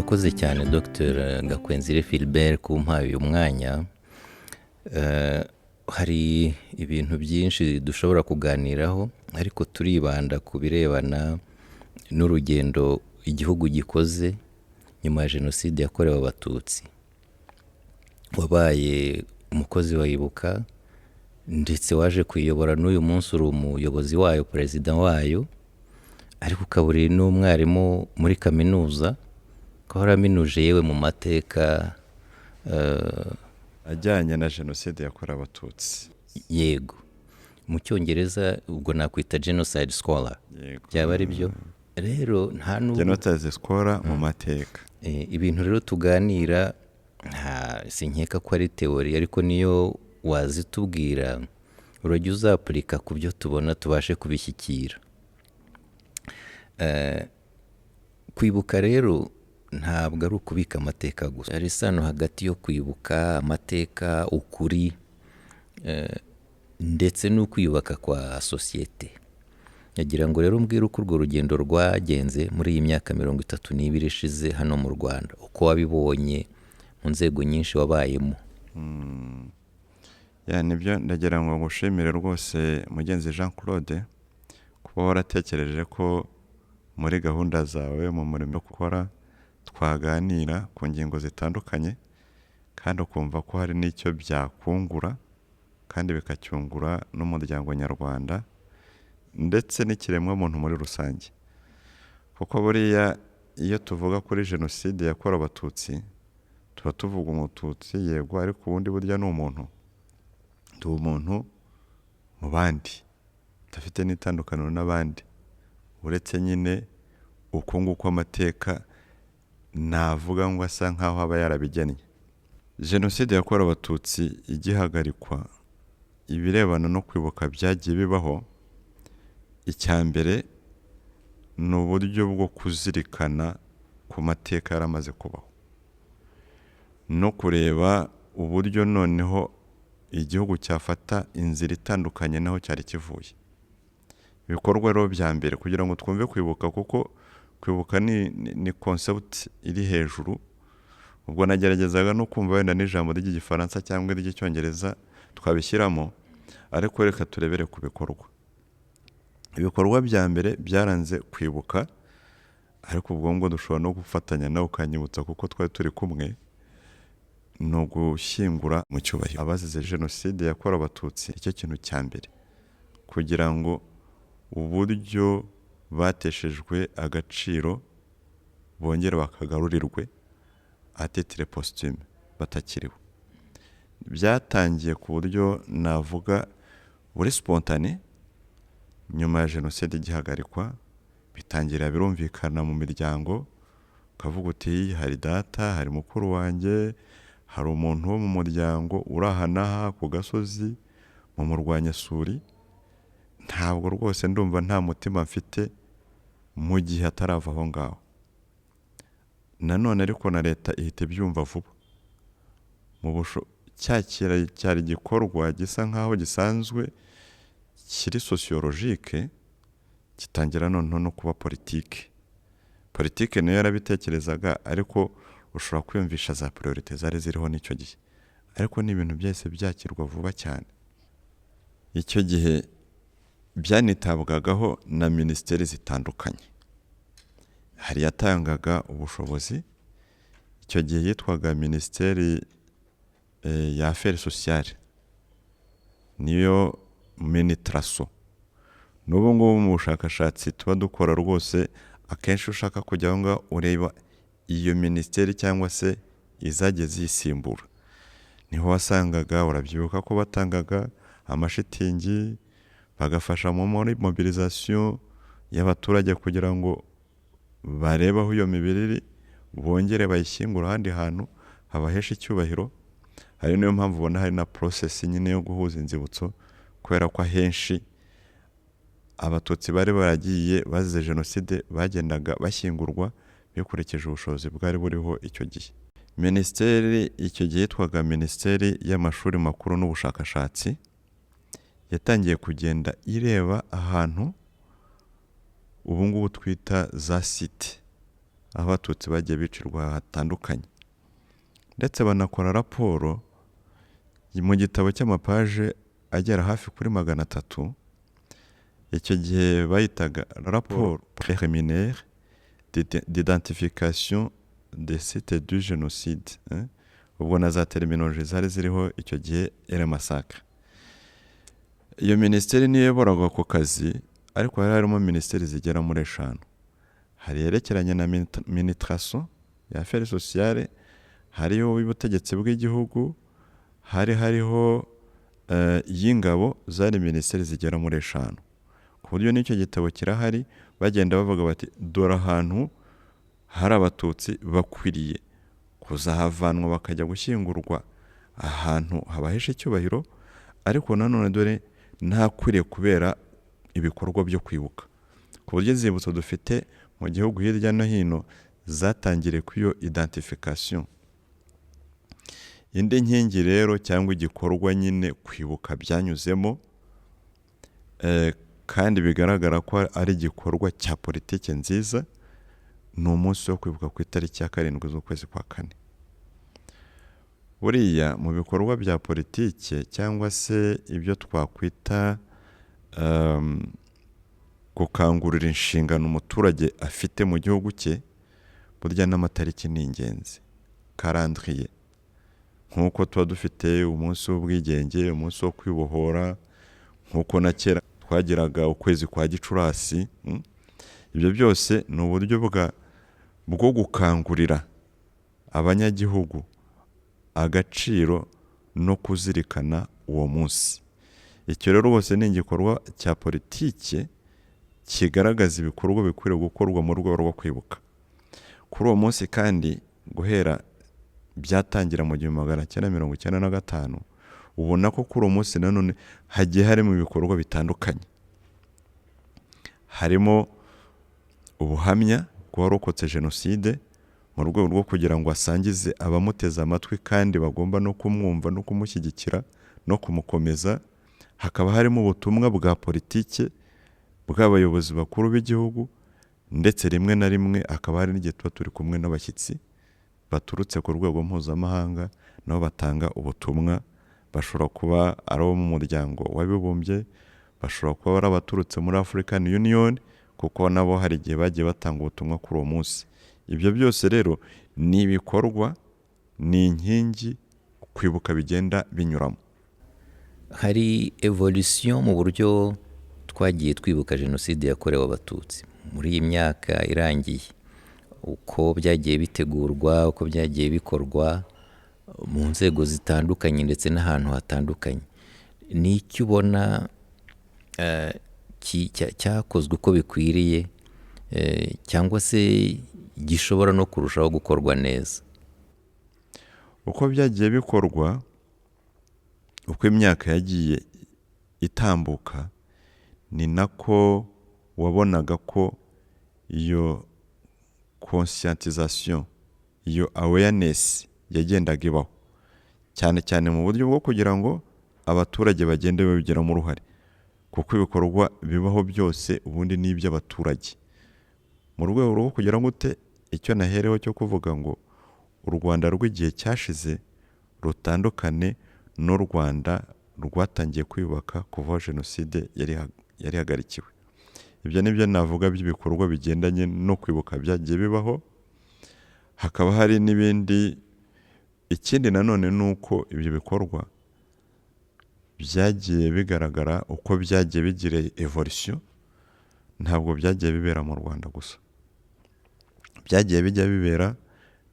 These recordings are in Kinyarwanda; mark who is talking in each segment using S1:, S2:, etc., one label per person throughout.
S1: urakoze cyane Dr Gakwenzire Philbert kumpaye uyu mwanya. Hari ibintu byinshi dushobora kuganiraho ariko turibanda ku birebana n'urugendo igihugu gikoze nyuma ya jenoside yakorewe abatutsi. Wabaye umukozi wa Ibuka ndetse waje kuyobora n'uyu munsi uri umuyobozi wayo, perezida wayo, ariko ukaba uri n'umwarimu muri kaminuza, ukaba waraminuje yewe mu mateka
S2: ajyanye na jenoside yakorewe abatutsi.
S1: Yego, mu cyongereza ubwo nakwita genocide scholar. Byaba ari byo rero, nta nubwo
S2: genocide scholar mu mateka.
S1: Ibintu rero tuganira sinkeka ko ari teori, ariko niyo wazitubwira urajya uzapurika ku byo tubona tubashe kubishyikira. Kwibuka rero ntabwo ari ukubika amateka gusa, hari isano hagati yo kwibuka amateka, ukuri, ndetse no kwiyubaka kwa sosiyete. Nagira ngo rero mbwire uko urwo rugendo rwagenze muri iyi myaka 32 ishize hano mu Rwanda, uko wabibonye mu nzego nyinshi wabayemo.
S2: Nibyo, ndagira ngo ngushimire rwose mugenzi Jean Claude kuba waratekereje ko muri gahunda zawe mu murimo wo gukora twaganira ku ngingo zitandukanye, kandi ukumva ko hari n'icyo byakungura kandi bikacyungura n'umuryango nyarwanda ndetse n'ikiremwa muntu muri rusange. Kuko buriya iyo tuvuga kuri jenoside yakorewe abatutsi tuba tuvuga umututsi, yego, ariko ubundi burya ni umuntu, tuba umuntu mu bandi, tudafite n'itandukaniro n'abandi, uretse nyine uko nguko amateka navuga ngo asa nkaho aba yarabigennye. Jenoside yakorewe abatutsi igihagarikwa, ibirebana no kwibuka byagiye bibaho. Icya mbere ni uburyo bwo kuzirikana ku mateka yaramaze kubaho, no kureba uburyo noneho igihugu cyafata inzira itandukanye naho cyari kivuye. Ibikorwa rero bya mbere kugira ngo twumve kwibuka, kuko kwibuka ni concept iri hejuru. Ubwo nageragezaga no kumva wenda n'ijambo ry'igifaransa cyangwa ry'icyongereza twabishyiramo, ariko reka turebere ku bikorwa. Ibikorwa bya mbere byaranze kwibuka, ariko ubwo ngo dushobora no gufatanya nawe ukanyibutsa kuko twari turi kumwe, ni ugushyingura mu cyubahiro abazize jenoside yakorewe abatutsi. Icyo kintu cya mbere, kugira ngo uburyo bateshejwe agaciro bongere bakagarurirwe à titre posthume batakiriho. Byatangiye ku buryo navuga buri spontane nyuma ya jenoside igihagarikwa, bitangira birumvikana mu miryango, ukavuga uti hari data, hari mukuru wanjye, hari umuntu wo mu muryango uri aha n'aha ku gasozi mu murwanyasuri, ntabwo rwose ndumva nta mutima mfite mu gihe atarava aho ngaho. Nanone ariko na leta ihita ibyumva vuba, cyari igikorwa gisa nkaho gisanzwe kiri sociologique, gitangira noneho no kuba politike. Politike nayo yarabitekerezaga, ariko ushobora kwiyumvisha za priorite zari ziriho n'icyo gihe, ariko ni ibintu byose byakirwa vuba cyane. Icyo gihe byanitabwagaho na minisiteri zitandukanye. Hari yatangaga ubushobozi, icyo gihe yitwaga minisiteri ya affaires sociales, niyo Minitraso. N'ubu ngubu mu bushakashatsi tuba dukora rwose, akenshi ushaka kujya ngo ureba iyo minisiteri cyangwa se izajya zisimbura, niho wasangaga, urabyibuka ko batangaga amashitingi, bagafasha mu mobilisation y'abaturage kugira ngo barebe aho iyo mibiri iri, bongere bayishyingura ahandi hantu habahesha icyubahiro. Hari niyo mpamvu ubona hari na process nyine yo guhuza inzibutso, kubera ko ahenshi abatutsi bari baragiye bazize jenoside bagendaga bashyingurwa bikurikije ubushobozi bwari buriho icyo gihe. Minisiteri icyo gihe yitwaga Minisiteri y'Amashuri Makuru n'Ubushakashatsi, yatangiye kugenda ireba ahantu ubu ngubu twita za site, aho abatutsi bagiye bicirwa hatandukanye, ndetse banakora raporo mu gitabo cy'amapaje agera hafi kuri 300. Icyo gihe bayitaga rapport préliminaire d'identification des sites du génocide, ubwo na za terminologie zari ziriho icyo gihe era massacre. Iyo minisiteri niyo yayoboraga ako kazi, ariko hari harimo minisiteri zigera muri 5. Hari yerekeranye na administration ya affaires sociales, hariho ubutegetsi bw'igihugu, hariho y'ingabo, zari minisiteri zigera muri 5. Ku buryo n'icyo gitabo kirahari, bagenda bavuga bati dore ahantu hari abatutsi bakwiriye kuzahavanwa bakajya gushyingurwa ahantu habahesha icyubahiro, ariko nanone dore ntakwiriye kubera ibikorwa byo kwibuka. Ku buryo inzibutso dufite mu gihugu hirya no hino zatangiriye ku iyo identification. Indi nkingi rero cyangwa igikorwa nyine kwibuka byanyuzemo, kandi bigaragara ko ari igikorwa cya politike nziza, ni umunsi wo kwibuka ku itariki ya 7 z'ukwezi kwa 4. Buriya mu bikorwa bya politike cyangwa se ibyo twakwita gukangurira inshingano umuturage afite mu gihugu cye, burya n'amatariki ni ingenzi. Calendrier, nk'uko tuba dufite umunsi w'ubwigenge, umunsi wo kwibohora, nk'uko na kera twagiraga ukwezi kwa Gicurasi. Ibyo byose ni uburyo bwo gukangurira abanyagihugu agaciro no kuzirikana uwo munsi. Icyo rero rwose ni igikorwa cya politike kigaragaza ibikorwa bikwiriye gukorwa mu rwego rwo kwibuka. Kuri uwo munsi kandi, guhera byatangira mu 1995, ubona ko kuri uwo munsi nanone hagiye harimo ibikorwa bitandukanye. Harimo ubuhamya bw'uwarokotse jenoside mu rwego rwo kugira ngo asangize abamuteze amatwi kandi bagomba no kumwumva no kumushyigikira no kumukomeza. Hakaba harimo ubutumwa bwa politike bw'abayobozi bakuru b'igihugu, ndetse rimwe na rimwe akaba hari n'igihe tuba turi kumwe n'abashyitsi baturutse ku rwego mpuzamahanga, nabo batanga ubutumwa. Bashobora kuba ari abo mu muryango w'abibumbye, bashobora kuba ari abaturutse muri African Union, kuko nabo hari igihe bagiye batanga ubutumwa kuri uwo munsi. Ibyo byose rero ni ibikorwa, ni inkingi kwibuka bigenda binyuramo.
S1: Hari evolution mu buryo twagiye twibuka jenoside yakorewe abatutsi muri iyi myaka irangiye, uko byagiye bitegurwa, uko byagiye bikorwa mu nzego zitandukanye ndetse n'ahantu hatandukanye. Ni icyo ubona cyakozwe uko bikwiriye, cyangwa se gishobora no kurushaho gukorwa neza?
S2: Uko byagiye bikorwa, uko imyaka yagiye itambuka, ni nako wabonaga ko iyo conscientisation, iyo awareness yagendaga ibaho, cyane cyane mu buryo bwo kugira ngo abaturage bagende babigiramo uruhare, kuko ibikorwa bibaho byose ubundi ni iby'abaturage. Mu rwego rwo kugira ngo icyo nahereho cyo kuvuga ngo u Rwanda rw'igihe cyashize rutandukane n'u Rwanda rwatangiye kwiyubaka kuva jenoside yari hagarikiwe. Ibyo nibyo navuga by'ibikorwa bigendanye no kwibuka byagiye bibaho. Hakaba hari n'ibindi. Ikindi nanone ni uko ibyo bikorwa byagiye bigaragara uko byagiye bigira evolution. Ntabwo byagiye bibera mu Rwanda gusa, byagiye bijya bibera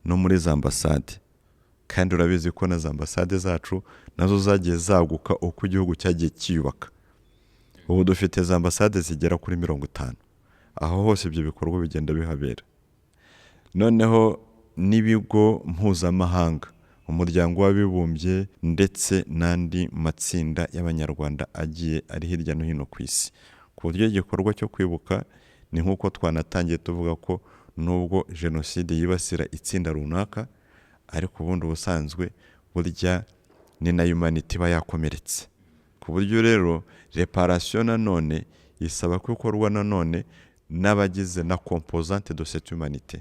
S2: no muri za ambasade, kandi urabizi ko na za ambasade zacu nazo zagiye zaguka uko igihugu cyagiye kiyubaka. Ubu dufite za ambasade zigera kuri 50, aho hose ibyo bikorwa bigenda bihabera. Noneho n'ibigo mpuzamahanga, umuryango w'abibumbye ndetse n'andi matsinda y'abanyarwanda agiye ari hirya no hino ku isi. Ku buryo igikorwa cyo kwibuka ni nk'uko twanatangiye tuvuga ko nubwo jenoside yibasira itsinda runaka, ariko ubundi ubusanzwe burya ni na humanity iba yakomeretse. Ku buryo rero reparation nanone isaba ko ikorwa nanone n'abagize na composante de cette humanité,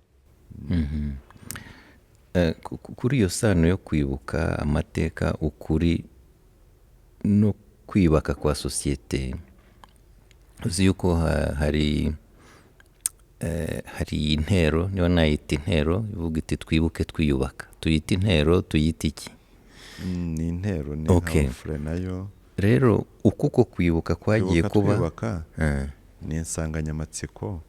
S1: Kuri iyo sano yo kwibuka amateka, ukuri no kwiyubaka kwa sosiyete, uzi yuko hari intero, niba nayita intero, ivuga iti twibuke twiyubaka. Tuyita intero, tuyita iki?
S2: ni intero, ni
S1: Okay.
S2: nka fure nayo.
S1: Rero uko kwibuka kwagiye
S2: Kwibuka
S1: kuba
S2: twiyubaka ni insanganyamatsiko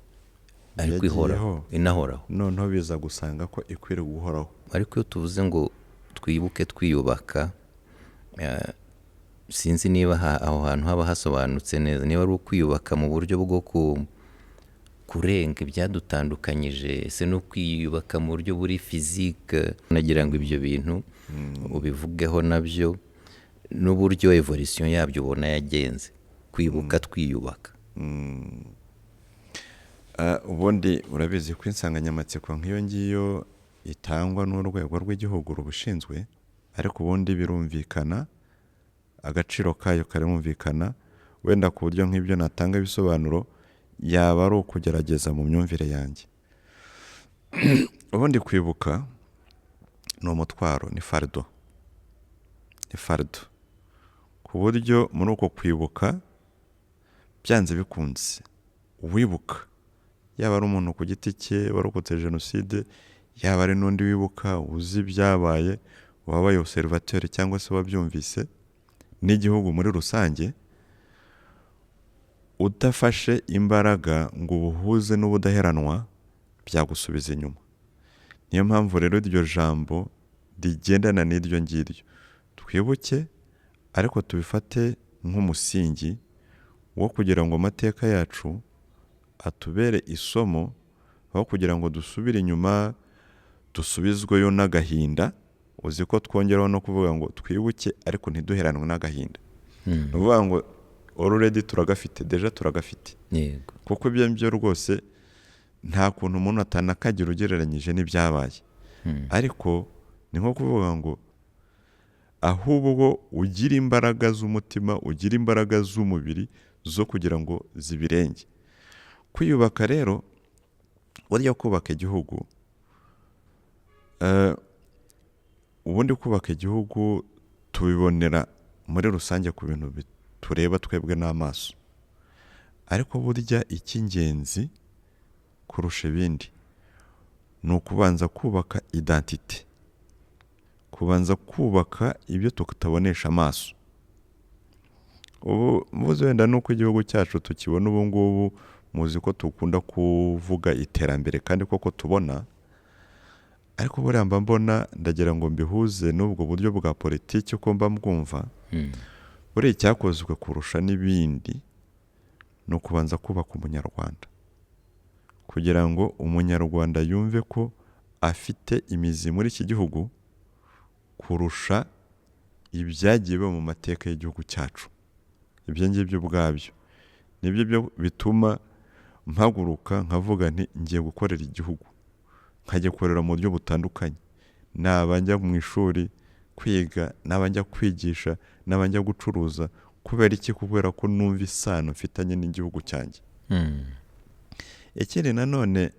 S1: ariko ihoraho, inahoraho.
S2: noneho biza gusanga ko ikwiriye guhoraho.
S1: Ariko iyo tuvuze ngo twibuke twiyubaka, sinzi niba aho hantu haba hasobanutse neza, niba ari ukwiyubaka mu buryo bwo kurenga ibyadutandukanyije, ese no kwiyubaka mu buryo buri fizike. Nagira ngo ibyo bintu ubivugeho nabyo, n'uburyo evolution yabyo ubona yagenze, kwibuka twiyubaka.
S2: Ubundi urabizi ko insanganyamatsiko nk'iyo ngiyo itangwa n'urwego rw'igihugu rubishinzwe, ariko ubundi birumvikana, agaciro kayo karumvikana, wenda ku buryo nk'ibyo natanga ibisobanuro yaba ari ukugerageza mu myumvire yanjye. Ubundi kwibuka ni umutwaro, ni fardo, ku buryo muri uko kwibuka byanze bikunze uwibuka, yaba ari umuntu ku giti cye warokotse jenoside, yaba ari n'undi wibuka uzi ibyabaye, wabaye observateur cyangwa se wabyumvise, n'igihugu muri rusange, udafashe imbaraga ngo ubuhuze n'ubudaheranwa byagusubiza inyuma. Niyo mpamvu rero iryo jambo rigendana n'iryo ngiryo, twibuke ariko tubifate nk'umusingi wo kugira ngo amateka yacu atubere isomo, aho kugira ngo dusubire inyuma dusubizweyo n'agahinda. Uzi ko twongeraho no kuvuga ngo twibuke ariko ntiduheranwe n'agahinda. Ni ukuvuga ngo already turagafite, deja turagafite.
S1: Yego.
S2: Kuko ibyo byo rwose nta kuntu umuntu atanakagira ugereranyije n'ibyabaye. Ariko ni nko kuvuga ngo ahubwo ugira imbaraga z'umutima, ugira imbaraga z'umubiri zo kugira ngo zibirenge. Kwiyubaka rero, burya kubaka igihugu, ubundi kubaka igihugu tubibonera muri rusange ku bintu tureba twebwe n'amaso, ariko burya icy'ingenzi kurusha ibindi ni ukubanza kubaka identite, kubanza kubaka ibyo tutabonesha amaso. Ubu mvuze wenda nuko igihugu cyacu tukibona ubu ngubu, muzi ko tukunda kuvuga iterambere kandi koko tubona, ariko buriya mba mbona, ndagira ngo mbihuze n'ubwo buryo bwa politiki uko mba mbwumva. Buriya icyakozwe kurusha n'ibindi ni ukubanza kubaka umunyarwanda, kugira ngo umunyarwanda yumve ko afite imizi muri iki gihugu kurusha ibyagiye biba mu mateka y'igihugu cyacu. Ibyo ngibyo ubwabyo nibyo byo bituma mpaguruka nkavuga nti ngiye gukorera igihugu, nkajya gukorera mu buryo butandukanye. Naba njya mu ishuri kwiga, naba njya kwigisha, naba njya gucuruza. Kubera iki? Kubera ko numva isano mfitanye n'igihugu cyanjye. Ikindi nanone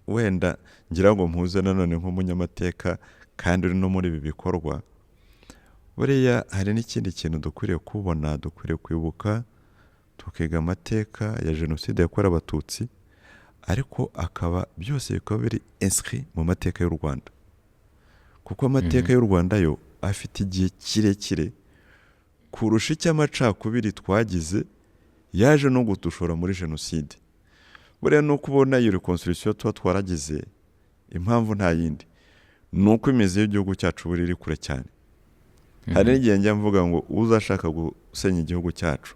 S2: wenda ngira ngo mpuze nanone nk'umunyamateka kandi uri no muri ibi bikorwa, buriya hari n'ikindi kintu dukwiriye kubona, dukwiriye kwibuka, tukiga amateka ya jenoside yakorewe abatutsi, ariko akaba byose bikaba biri inscrit mu mateka y'u Rwanda, kuko amateka y'u Rwanda yo afite igihe kirekire kurusha icy'amacakubiri twagize yaje no gutushora muri jenoside. Buriya no kubona iyo reconstruction tuba twaragize, impamvu nta yindi, ni uko imizi y'igihugu cyacu buri iri kure cyane. Hari n'igihe njya mvuga ngo uzashaka gusenya igihugu cyacu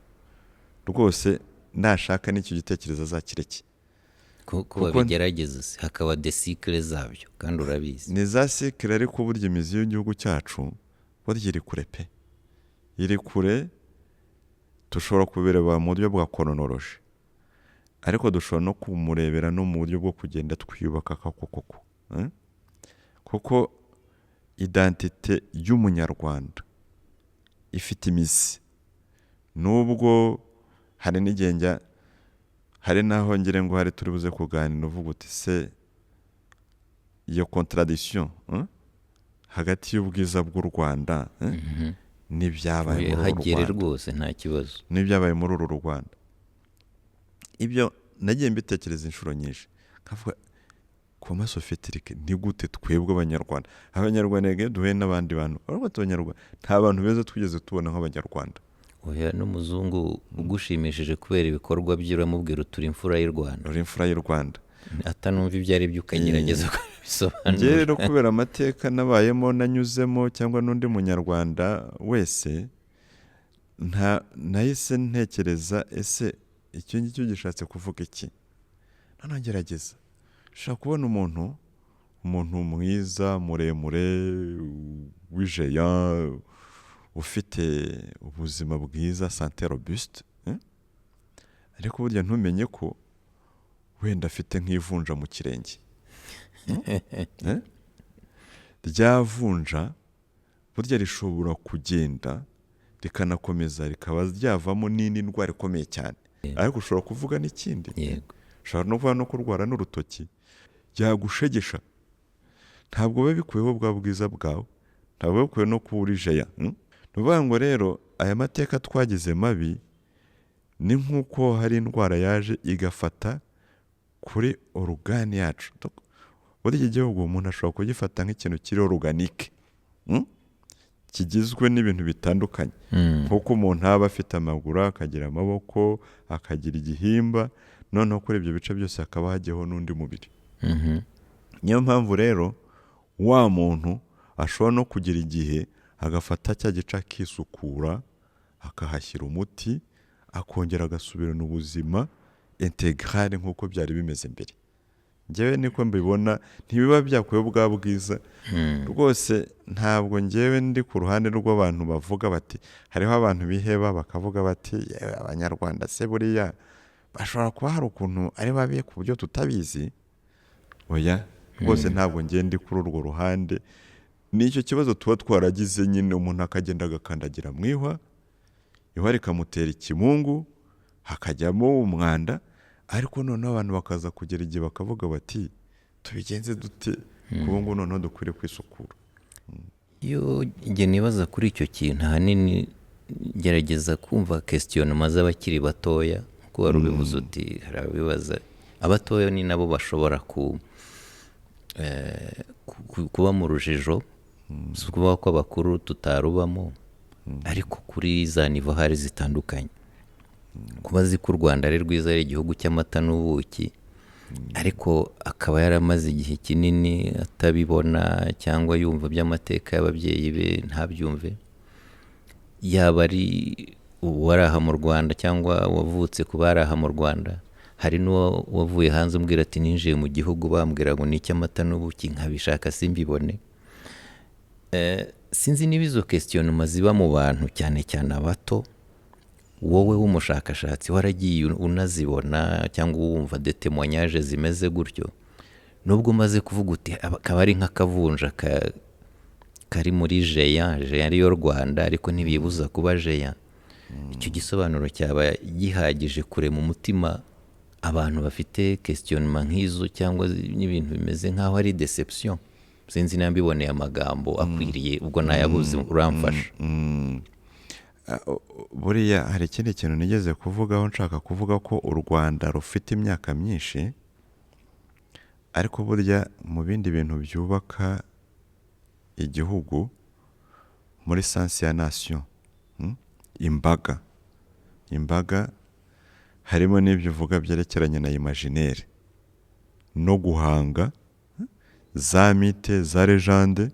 S2: rwose nashaka n'icyo gitekerezo azakireke,
S1: kuko babigerageza hakaba desikire zabyo, kandi urabizi
S2: ni za sikire. Ariko burya imizi y'igihugu cyacu burya iri kure pe, iri kure. Dushobora kubireba mu buryo bwa koronoloji, ariko dushobora no kumurebera no mu buryo bwo kugenda twiyubaka koko, kuko identite y'umunyarwanda ifite imizi. Nubwo hari n'igihe hari naho ngire ngo hari turi buze kuganira uvuga uti se iyo contradiction hagati y'ubwiza bw'u Rwanda n'ibyabaye muri uru
S1: hagere
S2: Rwanda
S1: rwose nta kibazo.
S2: n'ibyabaye muri uru Rwanda. Ibyo nagiye mbitekereza inshuro nyinshi nkavuga koma sofetirike ni gute twebwe abanyarwanda duhuye n'abandi bantu abanyarwanda nta bantu beza twigeze tubona nk'abanyarwanda.
S1: Oya n'umuzungu ugushimishije kubera ibikorwa bye uramubwira uturi imfura y'u Rwanda,
S2: uri imfura y'u Rwanda,
S1: atanumva ibyo ari byo ukagerageza kubisobanura.
S2: njye rero kubera amateka nabayemo nanyuzemo cyangwa n'undi munyarwanda wese nahise ntekereza ese icyo ngicyo gishatse kuvuga iki. noneho ngerageza ushobora kubona umuntu mwiza muremure w'ijeya ufite ubuzima bwiza sante robuste, ariko burya ntumenye ko wenda afite nk'ivunja mu kirenge. Ryavunja burya rishobora kugenda rikanakomeza rikaba ryavamo n'indi ndwara ikomeye cyane. Ariko ushobora kuvuga n'ikindi, ushobora no kuba no kurwara n'urutoki ryagushegesha, ntabwo biba bikuyeho bwa bwiza bwawe, ntabwo biba bikuyeho no kuba uri jeya. Ni ukuvuga ngo rero aya mateka twagize mabi ni nk'uko hari indwara yaje igafata kuri orugani yacu. Muri iki gihugu umuntu ashobora kugifata nk'ikintu kiri oruganike, kigizwe n'ibintu bitandukanye, nk'uko umuntu aba afite amaguru akagira amaboko akagira igihimba, noneho kuri ibyo bice byose hakaba hagiyeho n'undi mubiri. Niyo mpamvu rero wa muntu ashobora no kugira igihe agafata cya gice akisukura akahashyira umuti akongera agasubirana ubuzima integrale nk'uko byari bimeze mbere. Njyewe niko mbibona, ntibiba byakuye bwa bwiza rwose. Ntabwo njyewe ndi ku ruhande rw'abantu bavuga bati, hariho abantu biheba bakavuga bati abanyarwanda se buriya bashobora kuba hari ukuntu ari babi ku buryo tutabizi. Oya rwose ntabwo njye ndi kuri urwo ruhande. Nicyo kibazo tuba twaragize nyine, umuntu akagenda agakandagira mu ihwa rikamutera ikimungu hakajyamo umwanda, ariko noneho abantu bakaza kugera igihe bakavuga bati tubigenze dute kuko ngo noneho dukwiriye kwisukura.
S1: Iyo njye nibaza kuri icyo kintu ahanini gerageza kumva questionnement z'abakiri batoya, kuko wari ubivuze uti hari abibaza abatoya ni nabo bashobora kuba mu rujijo, si ukuvuga ko abakuru tutarubamo, ariko kuri za nivo hari zitandukanye. Kuba azi ko u Rwanda ari rwiza, ari igihugu cy'amata n'ubuki, ariko akaba yaramaze igihe kinini atabibona cyangwa yumva by'amateka y'ababyeyi be ntabyumve, yaba ari uwari aha mu Rwanda cyangwa wavutse ku bari aha mu Rwanda. Hari n'uwo wavuye hanze umbwira ati ninjiye mu gihugu bambwira ngo ni icy'amata n'ubuki nkabishaka simbibone. Sinzi niba izo questionnement ziba mu bantu cyane cyane abato, wowe w'umushakashatsi waragiye unazibona cyangwa wumva de témoignage zimeze gutyo, nubwo umaze kuvuga uti akaba ari nk'akavunja kari muri jeya ariyo Rwanda, ariko ntibibuza kuba jeya. Icyo gisobanuro cyaba gihagije kurema umutima abantu bafite questionnement nk'izo, cyangwa n'ibintu bimeze nk'aho ari deception. Sinzi niba mbiboneye amagambo akwiriye, ubwo nayabuze uramfasha.
S2: Buriya hari ikindi kintu nigeze kuvugaho, nshaka kuvuga ko u Rwanda rufite imyaka myinshi, ariko burya mu bindi bintu byubaka igihugu muri sense ya nation, imbaga harimo n'ibyo uvuga byerekeranye na imaginaire no guhanga za mite za legende.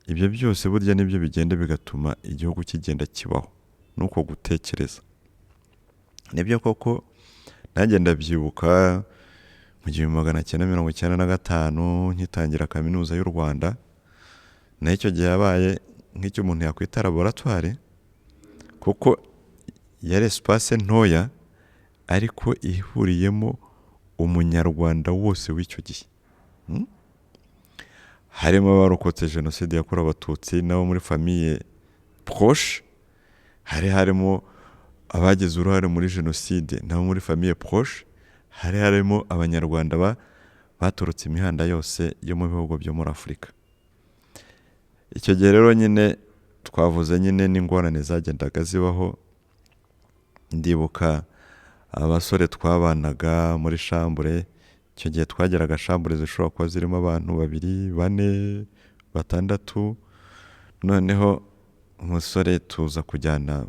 S2: Ibyo byose burya nibyo bigenda bigatuma igihugu kigenda kibaho, nuko gutekereza. Nibyo koko nanjye ndabyibuka mu 1995 nkitangira kaminuza y'u Rwanda, naho icyo gihe yabaye nk'icyo umuntu yakwita laboratoire, kuko yari espace ntoya ariko ihuriyemo umunyarwanda wose w'icyo gihe. Harimo abarokotse jenoside yakorewe abatutsi nabo muri famille proche, harimo abagize uruhare muri jenoside nabo muri famille proche, harimo abanyarwanda baturutse imihanda yose yo mu bihugu byo muri Afurika. Icyo gihe rero nyine twavuze nyine n'ingorane zagendaga zibaho. Ndibuka abasore twabanaga muri shambure, icyo gihe twageraga shambure zishobora kuba zirimo abantu 2, 4, 6. Noneho umusore tuza kujyana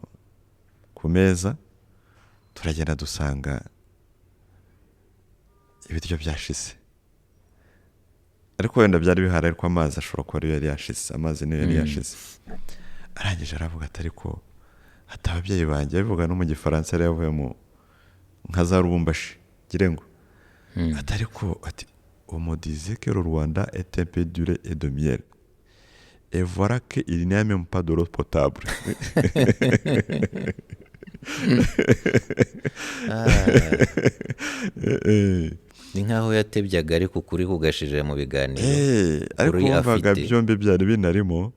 S2: ku meza, turagenda dusanga ibiryo byashize. Ariko wenda byari bihari, ariko amazi ashobora kuba yari yashize, amazi niyo yari yashize. Arangije aravuga ati ariko ati ababyeyi banjye, bivuga no mu gifaransa, yari yavuye mu nka za Rubumbashi gire ngo ati ariko ati on me disait que le Rwanda est un peu duré et de miel, et voilà qu'il n'y a même pas d'eau potable.
S1: Ni nkaho yatebyaga ariko ukuri kugashirira mu biganiro.
S2: Ariko wumvaga byombi byari binarimo.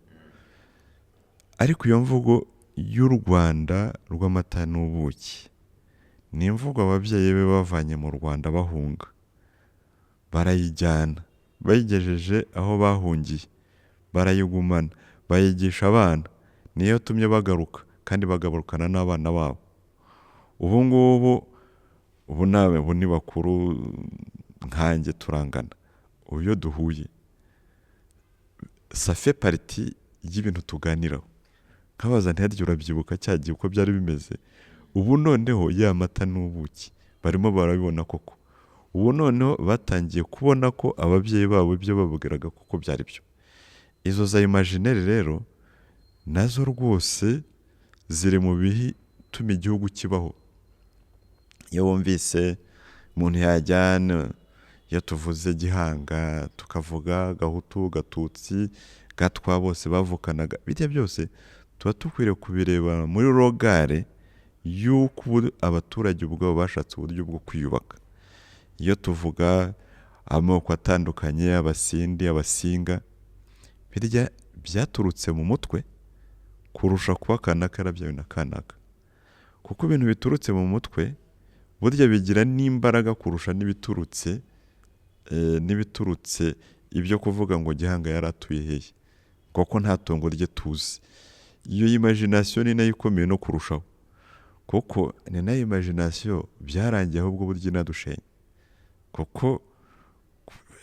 S2: Ariko iyo mvugo y'u Rwanda rw'amata n'ubuki ni imvugo ababyeyi be bavanye mu Rwanda bahunga, barayijyana, bayigejeje aho bahungiye, barayigumana, bayigisha abana, niyo tumye bagaruka, kandi bagaburukana n'abana babo. Ubu ngubu nawe ni bakuru nkanjye turangana, ubu iyo duhuye ça fait partie y'ibintu tuganiraho. Nkabaza ntiharya urabyibuka cyagiye uko byari bimeze? Ubu noneho ya mata n'ubuki barimo barabibona koko. Ubu noneho batangiye kubona ko ababyeyi babo ibyo babwiraga kuko byari byo. Izo za imaginaire rero nazo rwose ziri mu bituma igihugu kibaho. Iyo wumvise umuntu yajyana, iyo tuvuze Gihanga tukavuga Gahutu, Gatutsi, Gatwa, bose bavukanaga, bijya byose tuba tukwiriye kubireba muri rogare y'uko abaturage ubwabo bashatse uburyo bwo kwiyubaka. Iyo tuvuga amoko atandukanye, Abasindi, Abasinga, birya byaturutse mu mutwe kurusha kuba kanaka yarabyawe na kanaka, kuko ibintu biturutse mu mutwe burya bigira n'imbaraga kurusha n'ibiturutse ibyo kuvuga ngo Gihanga yaratuye hehe, kuko nta tongo rye tuzi. Iyo imagination ni nayo ikomeye no kurushaho, kuko ni nayo imagination byarangiye ahubwo burya inadushenye. Kuko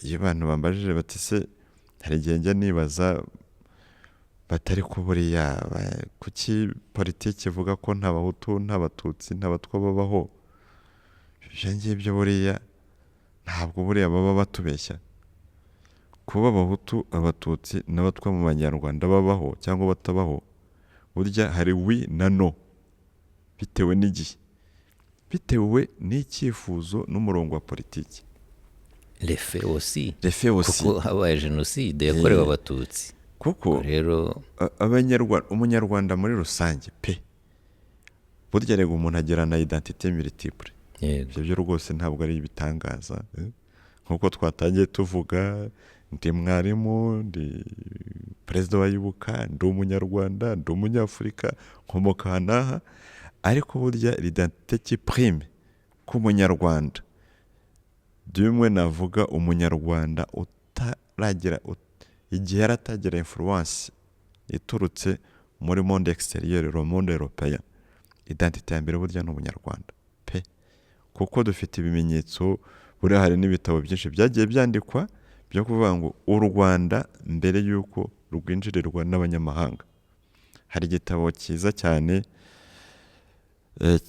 S2: iyo abantu bambajije bati se, hari igihe njya nibaza batari ko buriya kuki politiki ivuga ko nta Bahutu, nta Batutsi, nta Batwa babaho? Ibyo ngibyo buriya ntabwo buriya baba batubeshya. Kuba Abahutu, Abatutsi n'Abatwa mu Banyarwanda babaho cyangwa batabaho, burya hari wi na no, bitewe n'igihe, bitewe n'icyifuzo n'umurongo wa politiki.
S1: Les faits aussi.
S2: Kuko
S1: habaye jenoside yakorewe Abatutsi.
S2: Kuko rero umunyarwanda muri rusange pe, burya rego umuntu agira na identité multiple. Ibyo byo rwose ntabwo ari ibitangaza. Nkuko twatangiye tuvuga, ndi mwarimu, ndi perezida wa Ibuka, ndi umunyarwanda, ndi umunyafurika, nkomoka hanaha, ariko burya l'identité qui prime k'umunyarwanda, dumwe navuga umunyarwanda utaragira igihe yaratagira influence iturutse muri monde extérieur, le monde européen. Identité ya mbere burya n'umunyarwanda pe, kuko dufite ibimenyetso. Buriya hari n'ibitabo byinshi byagiye byandikwa byo kuvuga ngo u Rwanda mbere y'uko rwinjirirwa n'abanyamahanga. Hari igitabo cyiza cyane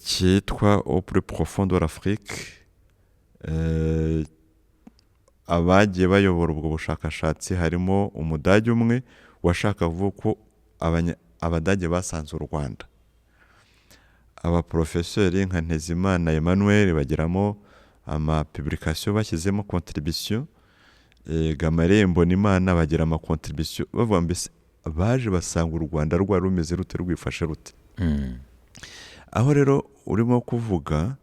S2: cyitwa Au plus profond de l'Afrique. Abagiye bayobora ubwo bushakashatsi harimo Umudage umwe washaka kuvuga ko Abadage basanze u Rwanda. Abaprofeseri nka Ntezimana Emmanuel bagiramo amapublication bashyizemo contribution, Gamarembo n'Imana bagira ama contribution, bavuga mbese baje basanga u Rwanda rwari rumeze rute, rwifashe rute. Aho rero urimo kuvuga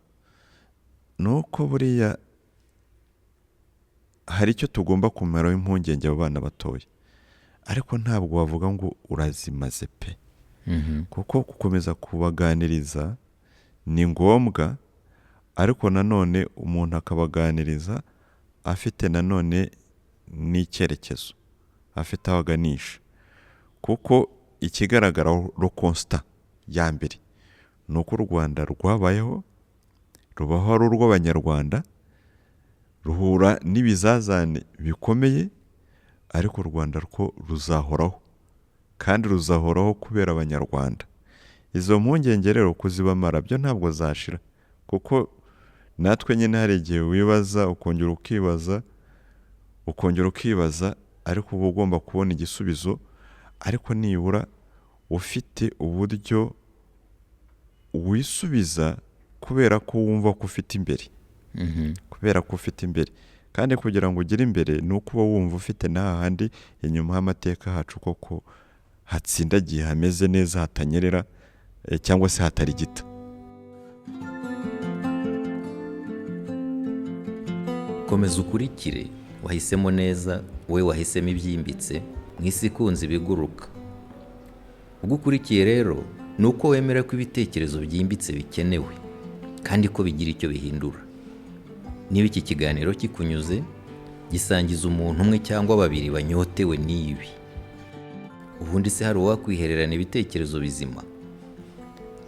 S2: nuko buriya hari icyo tugomba kumaraho impungenge abo bana batoya, ariko ntabwo wavuga ngo urazimaze pe. Kuko gukomeza kubaganiriza ni ngombwa, ariko nanone umuntu akabaganiriza afite nanone n'icyerekezo, afite aho aganisha. Kuko ikigaragara constant ya mbere ni uko u Rwanda rwabayeho, rubaho ari urw'abanyarwanda, ruhura n'ibizazane bikomeye, ariko u Rwanda rwo ruzahoraho, kandi ruzahoraho kubera abanyarwanda. Izo mpungenge rero kuzibamara byo ntabwo zashira, kuko natwe nyine hari igihe wibaza ukongera ukibaza, ariko uba ugomba kubona igisubizo, ariko nibura ufite uburyo wisubiza kubera ko wumva ko ufite imbere. Kubera ko ufite imbere, kandi kugira ngo ugire imbere ni uko uba wumva ufite n'ahandi inyuma y'amateka hacu koko hatsindagiye, hameze neza, hatanyerera cyangwa se hatarigita.
S1: Komeza ukurikire, wahisemo neza, we wahisemo ibyimbitse mu isi ikunze ibiguruka. Ubwo ukurikiye rero ni uko wemera ko ibitekerezo byimbitse bikenewe kandi ko bigira icyo bihindura. Niba iki kiganiro kikunyuze, gisangiza umuntu umwe cyangwa babiri banyotewe n'ibi. Ubundi se hari uwakwihererana ibitekerezo bizima?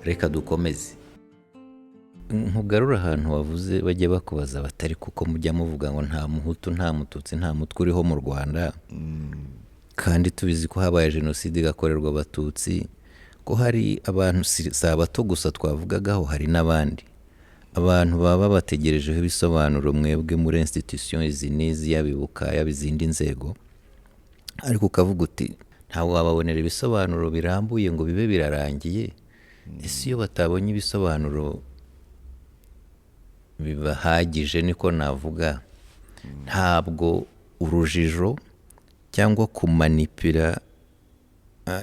S1: Reka dukomeze. Nkugarura ahantu wavuze bajya bakubaza batari kuko mujya muvuga ngo nta muhutu, nta mututsi, nta mutwe uriho mu Rwanda, kandi tubizi ko habaye jenoside igakorerwa abatutsi, ko hari abantu si abato gusa twavugagaho, hari n'abandi abantu baba bategerejeho ibisobanuro mwebwe muri institution izi n'izi, yabibuka y'abizindi nzego, ariko ukavuga uti ntawe wababonera ibisobanuro birambuye ngo bibe birarangiye. Ese iyo batabonye ibisobanuro bibahagije, niko navuga, ntabwo urujijo cyangwa kumanipira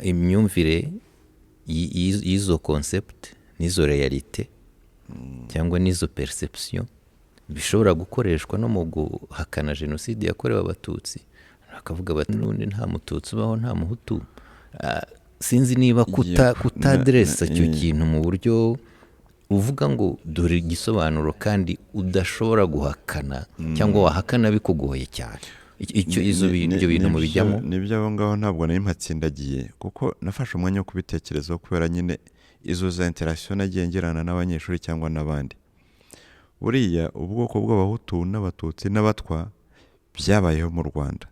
S1: imyumvire y'izo concept n'izo realite cyangwa n'izo perception bishobora gukoreshwa no mu guhakana jenoside yakorewe abatutsi? Bakavuga bati n'undi nta mututsi ubaho, nta muhutu. Sinzi niba kutadresa icyo kintu mu buryo uvuga ngo dore igisobanuro kandi udashobora guhakana cyangwa wahakana bikugoye cyane. Ibyo bintu mu bijyamo
S2: nibyo aho ngaho ntabwo nari mpatsindagiye, kuko nafashe umwanya wo kubitekerezaho kubera nyine izo za interaction nagiye ngirana n'abanyeshuri cyangwa n'abandi. Buriya ubwoko bw'abahutu n'abatutsi n'abatwa byabayeho mu Rwanda,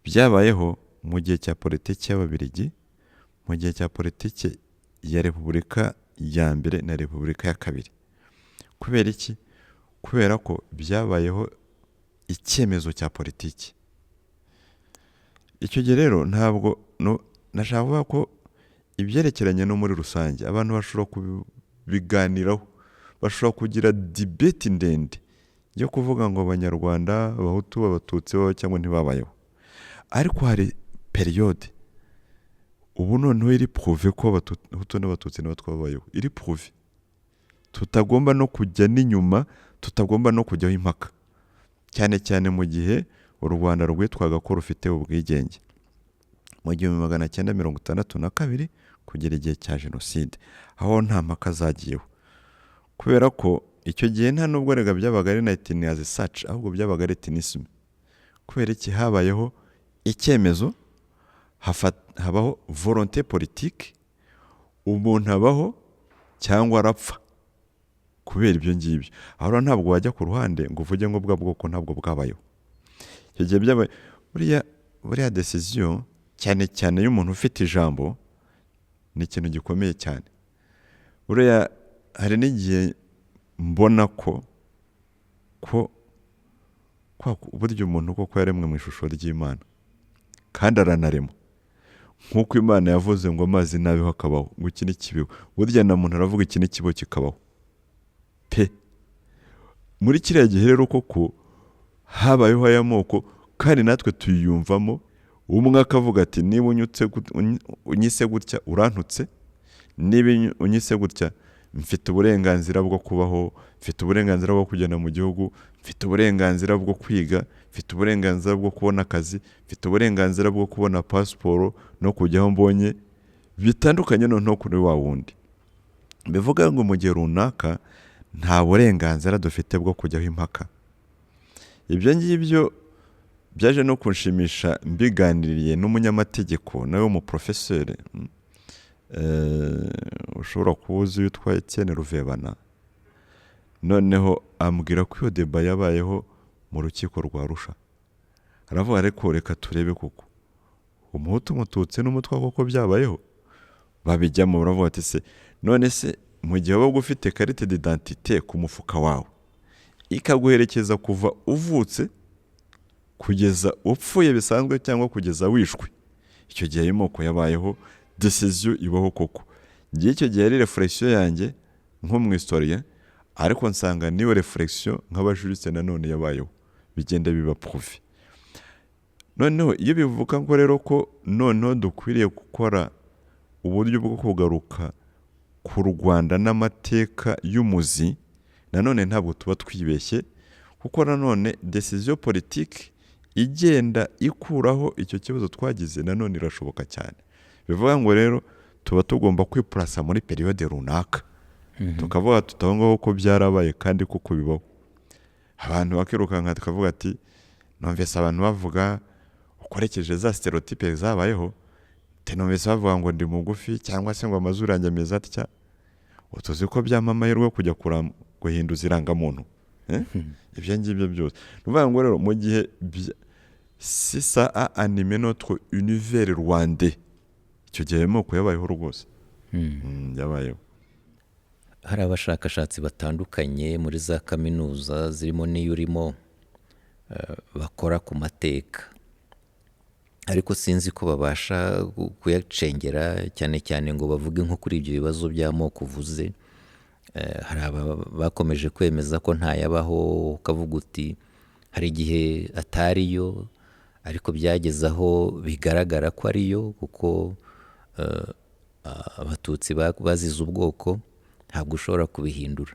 S2: byabayeho mu gihe cya politiki y'Ababiligi, mu gihe cya politiki ya Repubulika ya mbere na Repubulika ya kabiri. Kubera iki? Kubera ko byabayeho icyemezo cya politiki. Icyo gihe rero ntabwo nashaka kuvuga ko ibyerekeranye no muri rusange abantu bashobora kubiganiraho, bashobora kugira debate ndende yo kuvuga ngo abanyarwanda, abahutu, abatutsi babaho cyangwa ntibabayeho. Ariko hari periode ubu noneho iri prouve ko abahutu n'abatutsi n'abatwa babayeho, iri prouve. Tutagomba no kujya n'inyuma, tutagomba no kujyaho impaka, cyane cyane mu gihe u Rwanda rwitwaga ko rufite ubwigenge mu 1962 kugera igihe cya jenoside, aho nta mpaka zagiyeho. Kubera ko icyo gihe nta nubwo rega byabaga ari nighting as such, ahubwo byabaga ari tinisme. Kubera iki? Habayeho icyemezo, habaho volonté politique, umuntu abaho cyangwa arapfa kubera ibyo ngibyo. Aho ntabwo wajya ku ruhande ngo uvuge ngo bwa bwoko ntabwo bwabayeho. Icyo gihe byabaye buriya decision cyane cyane y'umuntu ufite ijambo ni ikintu gikomeye cyane. Buriya hari n'igihe mbona ko burya umuntu koko yaremwe mu ishusho ry'Imana kandi aranarema, nk'uko Imana yavuze ngo amazi nabeho akabaho, ngo iki n'ikibeho. Burya na muntu aravuga iki n'ikibo kikabaho pe. Muri kiriya gihe rero koko habayeho aya moko, kandi natwe tuyiyumvamo. Umwe akavuga ati niba unyise gutya urantutse, niba unyise gutya mfite uburenganzira bwo kubaho, mfite uburenganzira bwo kugenda mu gihugu, mfite uburenganzira bwo kwiga, mfite uburenganzira bwo kubona akazi, mfite uburenganzira bwo kubona pasiporo no kujya aho mbonye, bitandukanye noneho kuri wa wundi. Bivuga ngo mu gihe runaka nta burenganzira dufite bwo kujyaho impaka. ibyo ngibyo byaje no kunshimisha mbiganiriye n'umunyamategeko nawe w'umuprofeseri ushobora kuba uzi witwa Etienne Ruvebana. Noneho ambwira ko iyo deba yabayeho mu rukiko rwa Arusha. Aravuga ariko reka turebe kuko umuhutu umututsi n'umutwa koko byabayeho, babijyamo baravuga ati se none se mu gihe waba ufite carte d'identité ku mufuka wawe ikaguherekeza kuva uvutse kugeza upfuye bisanzwe cyangwa kugeza wishwe, icyo gihe imoko yabayeho, decision ibaho koko. Ngiye icyo gihe ari reflexion yanjye nk'umwistorien, ariko nsanga niyo reflexion nk'abajuriste nanone yabayeho, bigenda biba prouvé. Noneho iyo bivuga ngo rero ko noneho dukwiriye gukora uburyo bwo kugaruka ku Rwanda n'amateka y'umuzi, nanone ntabwo tuba twibeshye, kuko nanone decision politique igenda ikuraho icyo kibazo twagize nanone irashoboka cyane. Bivuga ngo rero tuba tugomba kwiplasa muri periode runaka, tukavuga tutabongaho ko byarabaye kandi kuko bibaho. Abantu bakirukanka tukavuga ati numvise abantu bavuga ukorekeje za stereotype zabayeho, tenomvise bavuga ngo ndi mugufi cyangwa se ngo amazuru yanjye ameze atya, utuzi ko byamamaye rwo kujya guhinduza irangamuntu. Ibyo ngibyo byose nuvuga ngo rero mu gihe si ça a animé notre univers rwandais, icyo gihe moko yabayeho rwose. Yabayeho.
S1: Hari abashakashatsi batandukanye muri za kaminuza zirimo n'iyo urimo bakora ku mateka, ariko sinzi ko babasha kuyacengera cyane cyane ngo bavuge nko kuri ibyo bibazo by'amoko uvuze. Hari bakomeje kwemeza ko ntayabaho, ukavuga uti hari igihe atariyo ariko byageze aho bigaragara ko ariyo, kuko abatutsi bazize ubwoko ntabwo ushobora kubihindura.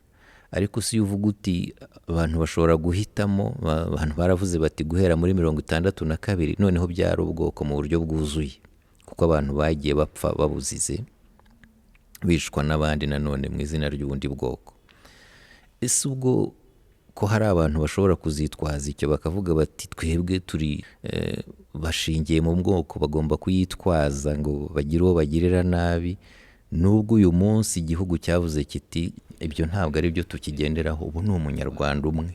S1: Ariko si uvuga uti abantu bashobora guhitamo, abantu baravuze bati guhera muri 62 noneho byari ubwoko mu buryo bwuzuye, kuko abantu bagiye bapfa babuzize, bishwa n'abandi nanone mu izina ry'ubundi bwoko. Ese ubwo ko hari abantu bashobora kuzitwaza icyo bakavuga bati twebwe turi bashingiye mu bwoko, bagomba kuyitwaza ngo bagire uwo bagirira nabi, nubwo uyu munsi igihugu cyavuze kiti ibyo ntabwo ari byo tukigenderaho, ubu ni umunyarwanda umwe.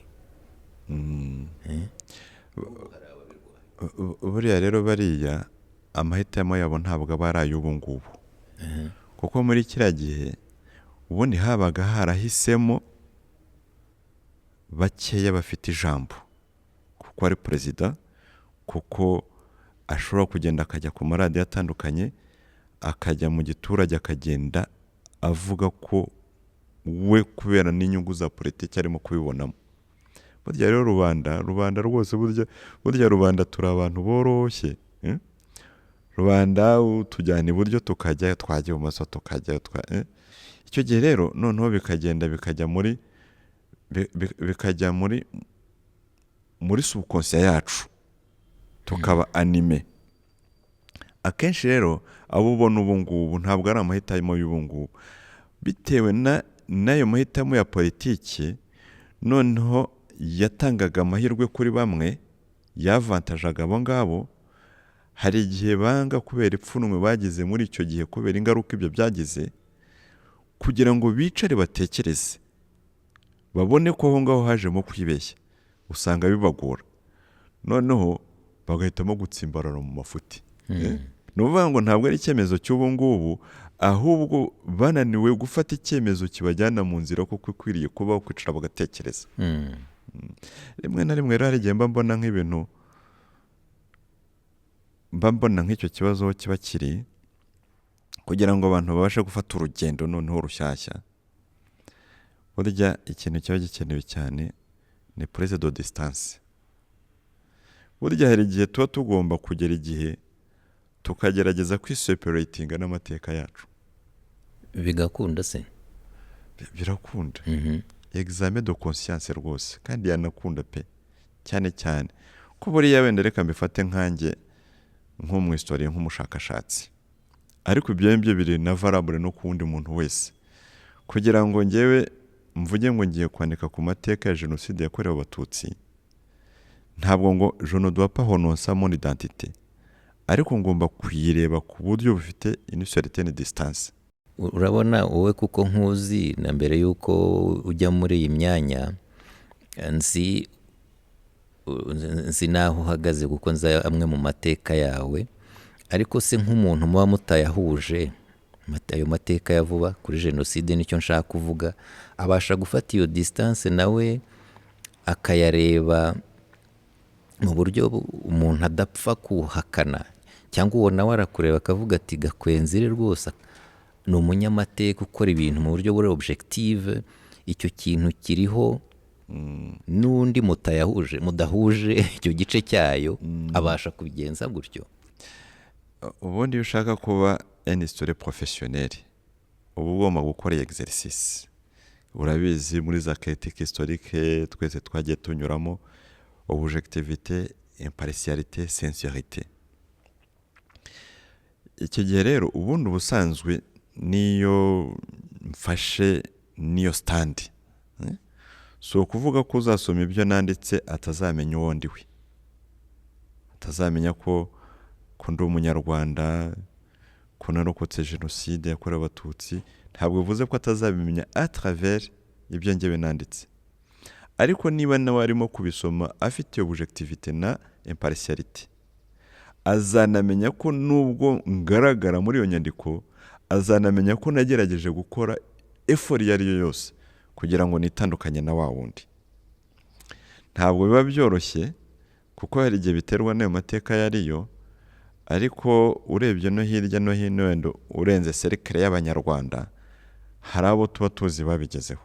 S2: Buriya rero bariya amahitamo yabo ntabwo aba ari ay'ubu ngubu, kuko muri kiriya gihe ubundi habaga harahisemo bakeya bafite ijambo, kuko ari perezida, kuko ashobora kugenda akajya ku maradiyo atandukanye, akajya mu giturage akagenda avuga ko we kubera n'inyungu za politiki arimo kubibonamo. Burya rero rubanda rwose, burya rubanda turi abantu boroshye. Rubanda tujyana iburyo tukajya, twajya ibumoso tukajya. Icyo gihe rero noneho bikajya muri subconscious yacu, tukaba anime. Akenshi rero abo ubona ubu ngubu ntabwo ari amahitamo y'ubu ngubu, bitewe n'ayo mahitamo ya politiki noneho yatangaga amahirwe kuri bamwe, yavantajaga abo ngabo. Hari igihe banga kubera ipfunwe bagize muri icyo gihe, kubera ingaruka ibyo byagize, kugira ngo bicare batekereze babone ko aho ngaho hajemo kwibeshya, usanga bibagora, noneho bagahitamo gutsimbarara mu mafuti. Ni ukuvuga ngo ntabwo ari icyemezo cy'ubu ngubu, ahubwo bananiwe gufata icyemezo kibajyana mu nzira kuko ikwiriye kubaho, kwicara bagatekereza. Rimwe na rimwe rero hari igihe mba mbona nk'ibintu, mba mbona nk'icyo kibazo kiba kiri, kugira ngo abantu babashe gufata urugendo noneho rushyashya. Burya ikintu kiba gikenewe cyane ni prise de distance. Burya hari igihe tuba tugomba kugera igihe tukagerageza kwiseparatinga n'amateka yacu.
S1: Bigakunda se?
S2: Birakunda. Examen de conscience rwose, kandi yanakunda pe cyane cyane ko buriya wenda reka mbifate nkanjye nk'umwistoriye, nk'umushakashatsi, ariko ibyo ngibyo biri na variable no ku wundi muntu wese. Kugira ngo ngewe mvuge ngo ngiye kwandika ku mateka ya jenoside yakorewe abatutsi, ntabwo ngo je ne dois pas renoncer mon identité, ariko ngomba kuyireba ku buryo bufite une certaine distance.
S1: urabona wowe kuko nkuzi na mbere y'uko ujya muri iyi myanya, nzi n'aho uhagaze kuko nzi amwe mu mateka yawe, ariko se nk'umuntu muba mutayahuje ayo mateka ya vuba kuri jenoside, nicyo nshaka kuvuga, abasha gufata iyo distance nawe akayareba mu buryo umuntu adapfa kuhakana, cyangwa uwo nawe arakureba akavuga ati Gakwenzire rwose ni umunyamateka ukora ibintu mu buryo buri objective, icyo kintu kiriho n'undi mudahuje icyo gice cyayo abasha kubigenza gutyo.
S2: Ubundi iyo ushaka kuba un historien professionnel uba ugomba gukora exercice. Urabizi muri za critique historique twese twagiye tunyuramo, objectivité, impartialité, sincérité. Icyo gihe rero ubundi ubusanzwe niyo mfashe niyo stand, so kuvuga ko uzasoma ibyo nanditse atazamenya uwo ndi we, atazamenya ko ndi umunyarwanda, ko narokotse jenoside yakorewe abatutsi, ntabwo bivuze ko atazabimenya à travers ibyo njyewe nanditse. Ariko niba nawe arimo kubisoma afite objectivité na impartialité, azanamenya ko nubwo ngaragara muri iyo nyandiko, azanamenya ko nagerageje gukora effort iyo ari yo yose kugira ngo nitandukanye na wa wundi. Ntabwo biba byoroshye kuko hari igihe biterwa n'ayo mateka yariyo, ariko urebye no hirya no hino wenda urenze cercle y'abanyarwanda, hari abo tuba tuzi babigezeho,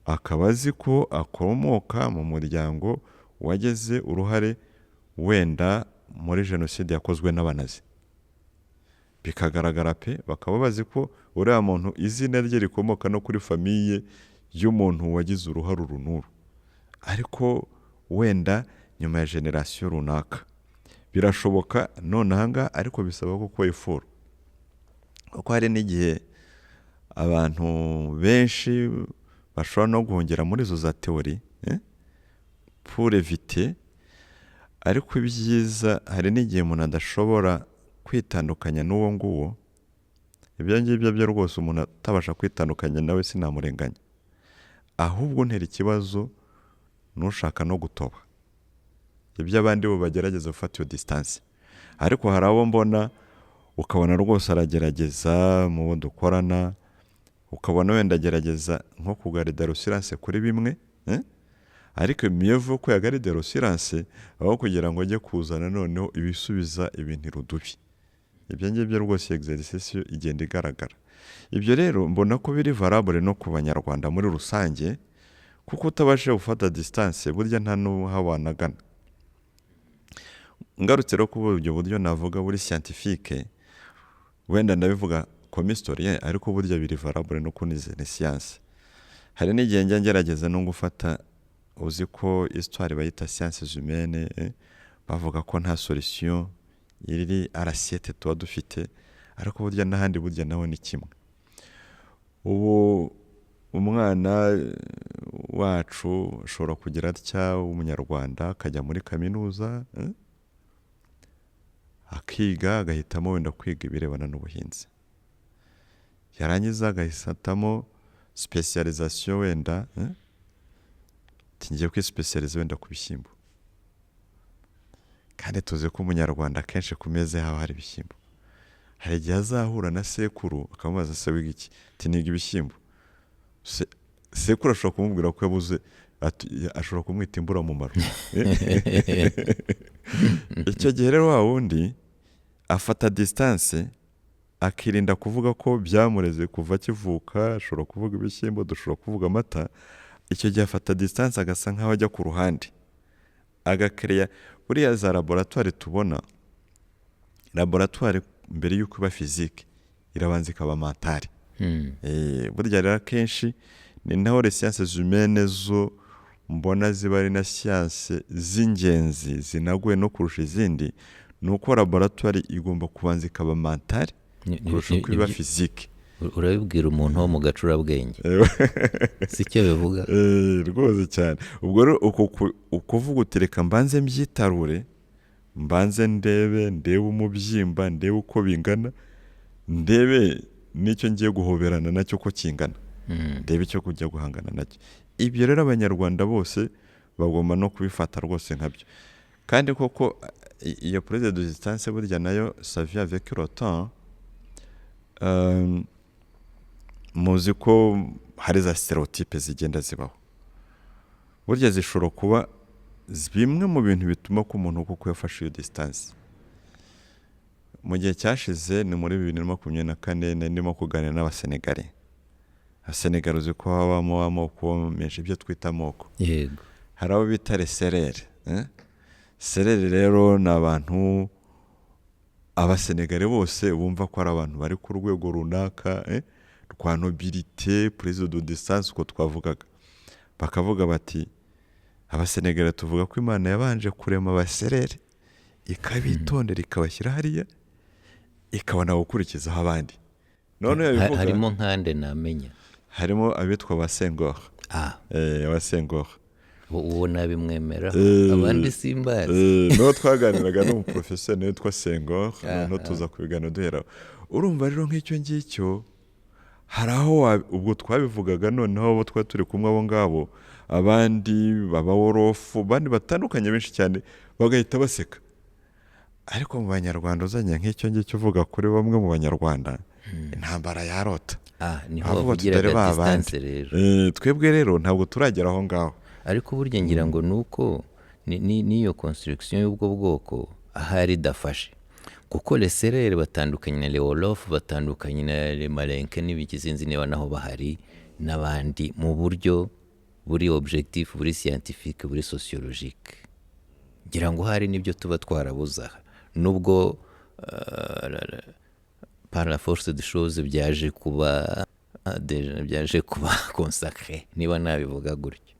S2: akaba azi ko akomoka mu muryango wageze uruhare wenda muri jenoside yakozwe n'abanazi, bikagaragara pe, bakaba bazi ko uriya muntu izina rye rikomoka no kuri famiye y'umuntu wagize uruhare runuru, ariko wenda nyuma ya generation runaka. Birashoboka none ahanga, ariko bisaba ko effort, kuko hari n'igihe abantu benshi bashobora no guhongera muri izo za teori pour éviter. Ariko ibyiza, hari n'igihe umuntu adashobora kwitandukanya n'uwo nguwo, ibyo ngibyo byo rwose umuntu atabasha kwitandukanya nawe sinamurenganya, ahubwo ntera ikibazo nushaka no gutoba ibyo abandi bo bagerageza gufata iyo distance. Ariko hari abo mbona ukabona rwose aragerageza mu bo dukorana, ukabona wenda agerageza nko kugarida resilience kuri bimwe, ariko mieux vaut ko yagarida resilience aho kugira ngo ajye kuzana noneho ibisubiza ibintu irudubi. Ibyo ngibyo rwose exercice igenda igaragara. Ibyo rero mbona ko biri valable no ku banyarwanda muri rusange, kuko utabashe gufata distance burya nta n'uwo wanagana. Ngarutse rero ku buryo navuga buri scientifique, wenda ndabivuga comme historien, ariko burya biri valable no kuri science. Hari n'igihe njya ngerageza no gufata, uzi ko histoire bayita sciences humaines, bavuga ko nta solution iri arasiete tuba dufite, ariko burya n'ahandi burya naho ni kimwe. Ubu umwana wacu ashobora kugira atya w'umunyarwanda akajya muri kaminuza, akiga agahitamo wenda kwiga ibirebana n'ubuhinzi, yarangiza agahitamo specialisation wenda tingiye kwispecialize wenda ku bishyimbo, kandi tuzi ko umunyarwanda kenshi ku meza haba hari ibishyimbo. Hari igihe azahura na sekuru akamubaza se wiga iki, tiniga ibishyimbo. Sekuru ashobora kumubwira ko yabuze, ashobora kumwita imburamumaro. Icyo gihe rero wa wundi afata distance, akirinda kuvuga ko byamureze kuva kivuka, ashobora kuvuga ibishyimbo, dushobora kuvuga amata. Icyo gihe afata distance agasa nkaho ajya ku ruhande, agakereya buriya za laboratoire tubona. Laboratoire mbere y'uko iba physique irabanza ikaba mentale. Burya rero kenshi ni naho les sciences humaines zo mbona ziba ari na science z'ingenzi zinaguye no kurusha izindi, nuko laboratoire igomba kubanza ikaba mentale kurusha uko iba physique.
S1: urabibwira umuntu wo mu gacurabwenge sicyo bivuga.
S2: Rwose cyane. Ubwo rero ukuvuga uti reka mbanze mbyitarure, mbanze ndebe umubyimba, ndebe uko bingana, ndebe n'icyo ngiye guhoberana nacyo ko kingana, ndebe icyo kujya guhangana nacyo. Ibyo rero abanyarwanda bose bagomba no kubifata rwose nkabyo. Kandi koko iyo prise de distance burya nayo ça vient avec le temps. Muzi ko hari za stereotype zigenda zibaho, burya zishobora kuba bimwe mu bintu bituma ko umuntu kuko yafashe iyo distance. Mu gihe cyashize ni muri 2024 ndimo kuganira n'abasenegale. Abasenegale uzi ko habamo amoko menshi, ibyo twita amoko.
S1: Yego.
S2: Hari abo bita serere. Serere rero ni abantu abasenegale bose bumva ko ari abantu bari ku rwego runaka, rwa nobilité, prise de distance uko twavugaga. Bakavuga bati abasenegale tuvuga ko Imana yabanje kurema abaserere ikabitondera ikabashyira hariya ikabona gukurikizaho abandi. None
S1: harimo nkande namenya,
S2: harimo abitwa abasengor. Abasengor
S1: uwo nabimwemera, abandi simbazi.
S2: No twaganiraga n'umuprofessional witwa Sengor, no tuza kubigana duhera. Urumva rero nk'icyo ngicyo hari aho ubwo twabivugaga, noneho abo twa turi kumwe abo ngabo abandi babaworofu bandi batandukanye benshi cyane bagahita baseka. Ariko mu banyarwanda uzanye nk'icyo ngicyo uvuga kuri bamwe mu banyarwanda intambara yarota.
S1: Niho bavugira distance rero.
S2: Twebwe rero ntabwo turagera aho ngaho.
S1: Ariko burya ngira ngo nuko niyo construction y'ubwo bwoko ahari dafashe, kuko leserere batandukanye na leolof, batandukanye na le malenke n'ibikizinzi niba naho bahari n'abandi mu buryo buri objectif, buri scientifique, buri sociologique. Ngira ngo hari nibyo tuba twarabuza, nubwo par la force des choses byaje kuba consacré, niba nabivuga gutyo.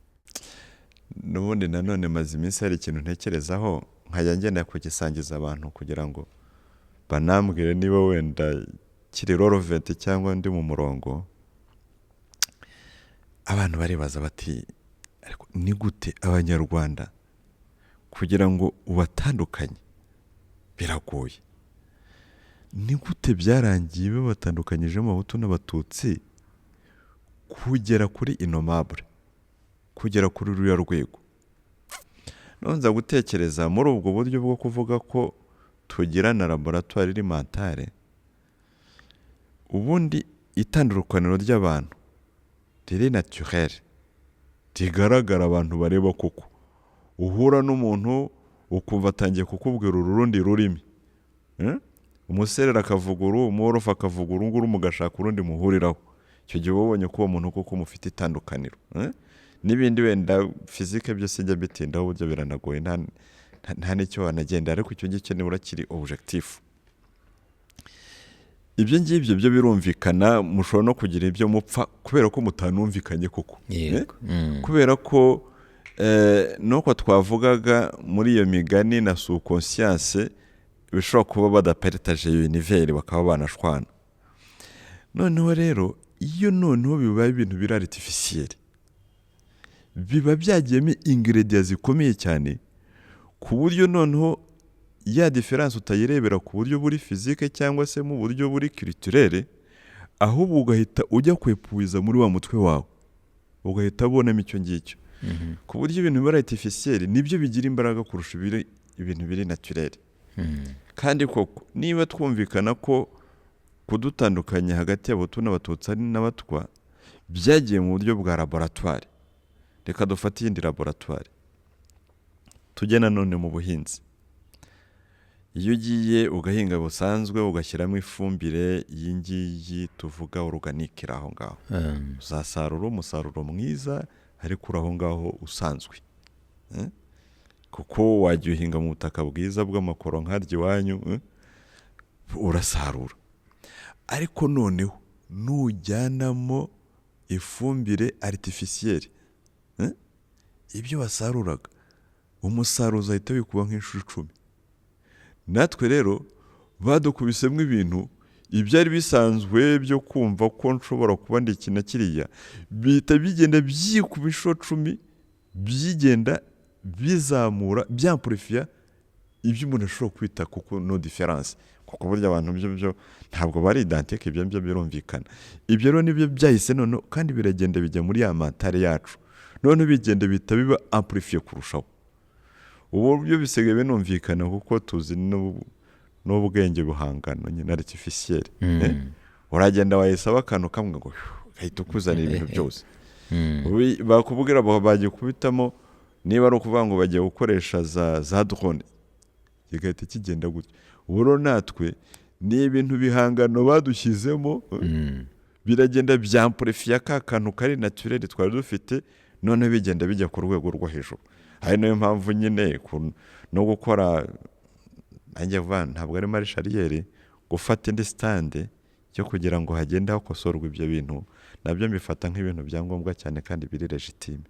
S2: N'ubundi nanone maze iminsi hari ikintu ntekerezaho nkajya ngenda kugisangiza abantu kugira ngo banambwire niba wenda kiri relevant cyangwa ndi mu murongo. Abantu baribaza bati ariko ni gute abanyarwanda kugira ngo ubatandukanye biragoye? Ni gute byarangiye babatandukanyijemo Abahutu n'Abatutsi kugera kuri innomable, kugera kuri ruriya rwego? Nonza gutekereza muri ubwo buryo bwo kuvuga ko tugira na laboratoire alimentare. Ubundi itandukaniro ry'abantu riri naturel, rigaragara abantu bareba koko. Uhura n'umuntu ukumva atangiye kukubwira urundi rurimi, umuserera akavuguru, umworofa akavuguru, nguru mugashaka urundi muhuriraho. Icyo gihe ubonye ko uwo muntu koko mufite itandukaniro. N'ibindi wenda fizike byose njya bitindaho buryo biranagoye, nta n'icyo wanagenda, ariko icyo ngicyo nibura kiri objectif. Ibyo ngibyo byo birumvikana, mushobora no kugira ibyo mupfa kubera ko mutanumvikanye koko. Kubera ko nuko twavugaga muri iyo migani na subconscience bishobora kuba badapartage univers bakaba banashwana. Noneho rero iyo noneho bibaye ibintu biri artificiel, biba byagiyemo ingredients zikomeye cyane ku buryo noneho ya difference utayirebera ku buryo buri physique cyangwa se mu buryo buri culturel, ahubwo ugahita ujya kwepuiza muri wa mutwe wawe, ugahita abonamo icyo ngicyo. Ku buryo ibintu biri artificiel nibyo bigira imbaraga kurusha ibintu biri naturel. Kandi koko niba twumvikana ko kudutandukanya hagati y'Abahutu n'Abatutsi ari n'Abatwa byagiye mu buryo bwa laboratoire, reka dufate iyindi laboratoire tujye nanone mu buhinzi. Iyo ugiye ugahinga busanzwe ugashyiramo ifumbire y'ingiyi tuvuga organique aho ngaho, uzasarura umusaruro mwiza ariko uraho ngaho usanzwe. Kuko wajya uhinga mu butaka bwiza bw'amakoro nk'arya iwanyu, urasarura. Ariko noneho nujyanamo ifumbire artificielle, ibyo wasaruraga umusaruro uzahita wikuba nk'inshuro 10. Natwe rero badukubisemo ibintu ibyari bisanzwe byo kumva ko nshobora kuba ndi iki na kiriya bihita bigenda byikuba inshuro 10 byigenda bizamura byampurifiya ibyo umuntu ashobora kwita kuko no difference kuko burya abantu byo ntabwo bari identique ibyo birumvikana. Ibyo rero nibyo byahise none kandi biragenda bijya muri ya mentale yacu none bigenda bita biba amplifié kurushaho. Ubu byo bisigaye binumvikana kuko tuzi n'ubwenge buhangano nyine artificiel. Uragenda wayisaba akantu kamwe ngo gahita ukuzanira ibintu byose. Bakubwira bagiye kubitamo niba ari ukuvuga ngo bagiye gukoresha za drone kigahita kigenda gutya. Uburo natwe ni ibintu bihangano badushyizemo biragenda byamplifiya ka kantu kari naturel twari dufite none bigenda bijya ku rwego rwo hejuru. Hari nayo mpamvu nyine no gukora nanjye vuba ntabwo ari marishariere gufata indi stand cyo kugira ngo hagende hakosorwa ibyo bintu nabyo mbifata nk'ibintu byangombwa cyane kandi biri legitime.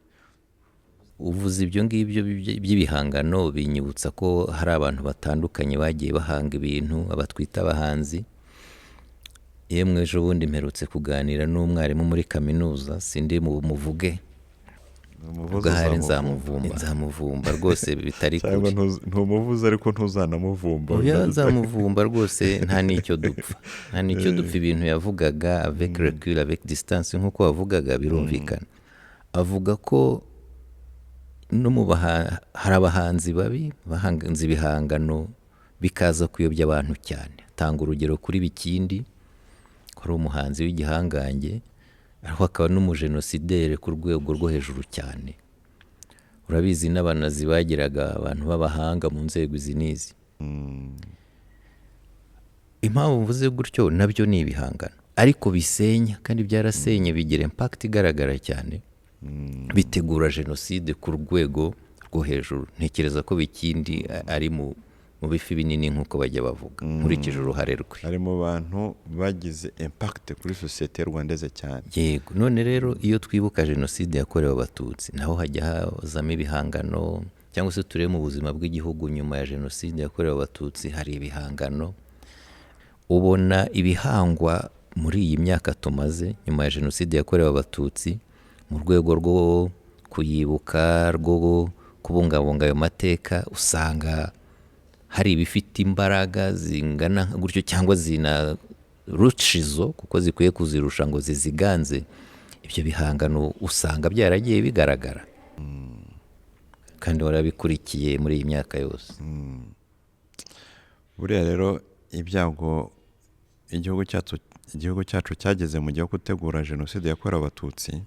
S1: Uvuze ibyo ngibyo by'ibihangano binyibutsa ko hari abantu batandukanye bagiye bahanga ibintu abatwita abahanzi. Yemwe ejo bundi mperutse kuganira n'umwarimu muri kaminuza sindi mu muvuge ugahari nzamuvumba rwose bitari kure.
S2: Ntumuvuze ariko ntuzanamuvumba.
S1: Oya nzamuvumba rwose nta nicyo dupfa ibintu yavugaga avec recul avec distance nk'uko wavugaga birumvikana. Avuga ko no mu hari abahanzi babi bahanze ibihangano bikaza kuyobya abantu cyane. Tanga urugero kuri Bikindi ko ari umuhanzi w'igihangange ariko akaba n'umujenosidere ku rwego rwo hejuru cyane. Urabizi n'abanazi bagiraga abantu b'abahanga mu nzego izi n'izi. Impamvu mvuze gutyo nabyo ni ibihangano ariko bisenya kandi byarasenye bigira impact igaragara cyane. Bitegura jenoside ku rwego rwo hejuru. Ntekereza ko Bikindi ari mu bifi binini nk'uko bajya bavuga nkurikije uruhare rwe.
S2: Ari mu bantu bagize impact kuri societe rwandaise cyane.
S1: Yego none rero iyo twibuka jenoside yakorewe abatutsi naho hajya hazamo ibihangano cyangwa se turebe mu buzima bw'igihugu nyuma ya jenoside yakorewe abatutsi hari ibihangano. Ubona ibihangwa muri iyi myaka tumaze nyuma ya jenoside yakorewe abatutsi mu rwego rwo kuyibuka rwo kubungabunga ayo mateka usanga hari ibifite imbaraga zingana gutyo cyangwa zina rucizo kuko zikwiye kuzirusha ngo ziziganze. Ibyo bihangano usanga byaragiye bigaragara kandi warabikurikiye muri iyi myaka yose.
S2: Buriya rero ibyago igihugu cyacu cyageze mu gihe gutegura jenoside yakorewe abatutsi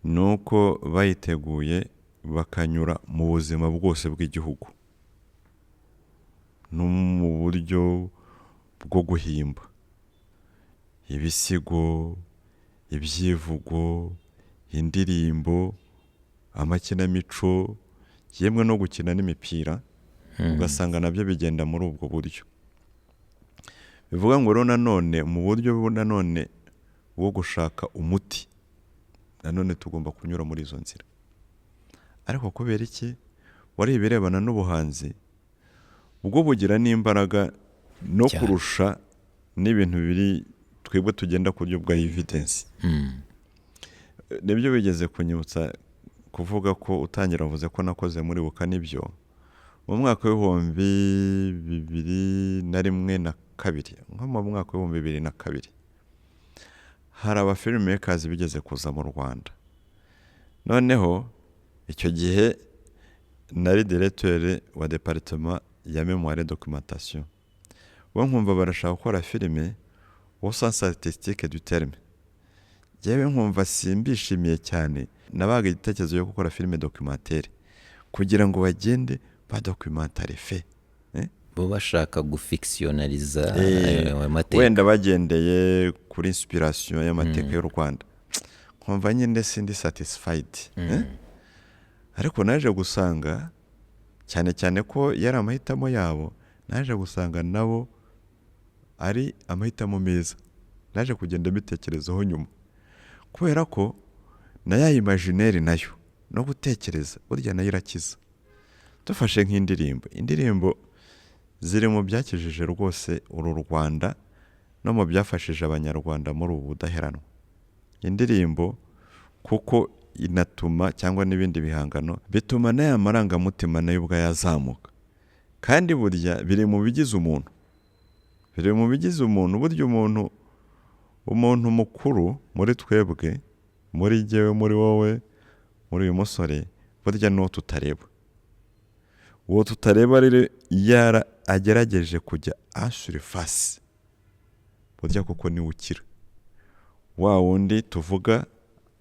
S2: nuko bayiteguye bakanyura mu buzima bwose bw'igihugu no mu buryo bwo guhimba ibisigo, ibyivugo, indirimbo, amakinamico, yemwe no gukina n'imipira ugasanga nabyo bigenda muri ubwo buryo. Bivuga ngo rero nanone mu buryo nanone bwo gushaka umuti nanone tugomba kunyura muri izo nzira. Ariko kubera iki wari ibirebana n'ubuhanzi ubwo bugira n'imbaraga no kurusha n'ibintu biri twebwe tugenda ku buryo bwa evidence. Nibyo bigeze kunyibutsa kuvuga ko utangira uvuze ko nakoze muri buka nibyo mu mwaka w'ibihumbi 2001 nko mu mwaka w'ibihumbi 2002 hari aba filmmakers bigeze kuza mu Rwanda. Noneho icyo gihe nari directeur wa département ya mémoire et documentation. Bo nkumva barashaka gukora filime au sens artistique du terme. Jewe nkumva simbishimiye cyane nabaga igitekerezo cyo gukora filime documentaire kugira ngo bagende ba documentary fait.
S1: Bo bashaka gufictionaliza amateka.
S2: Wenda bagendeye kuri inspiration y'amateka y'u Rwanda. Nkumva nyine sindi satisfied. Ariko naje gusanga cyane ko yari amahitamo yabo, naje gusanga nabo ari amahitamo meza. Naje kugenda bitekerezaho nyuma kubera ko na ya imaginaire nayo no gutekereza burya nayo irakiza. Dufashe nk'indirimbo ziri mu byakijije rwose uru Rwanda no mu byafashije abanyarwanda muri ubu budaheranwa. Indirimbo kuko inatuma cyangwa n'ibindi bihangano bituma n'aya marangamutima nayo ubwo yazamuka, kandi burya biri mu bigize umuntu, biri mu bigize umuntu. Burya umuntu mukuru muri twebwe, muri jyewe, muri wowe, muri uyu musore, burya n'uwo tutareba. Uwo tutareba rero agerageje kujya ashuri fasi, burya kuko niwe ukira. Wa wundi tuvuga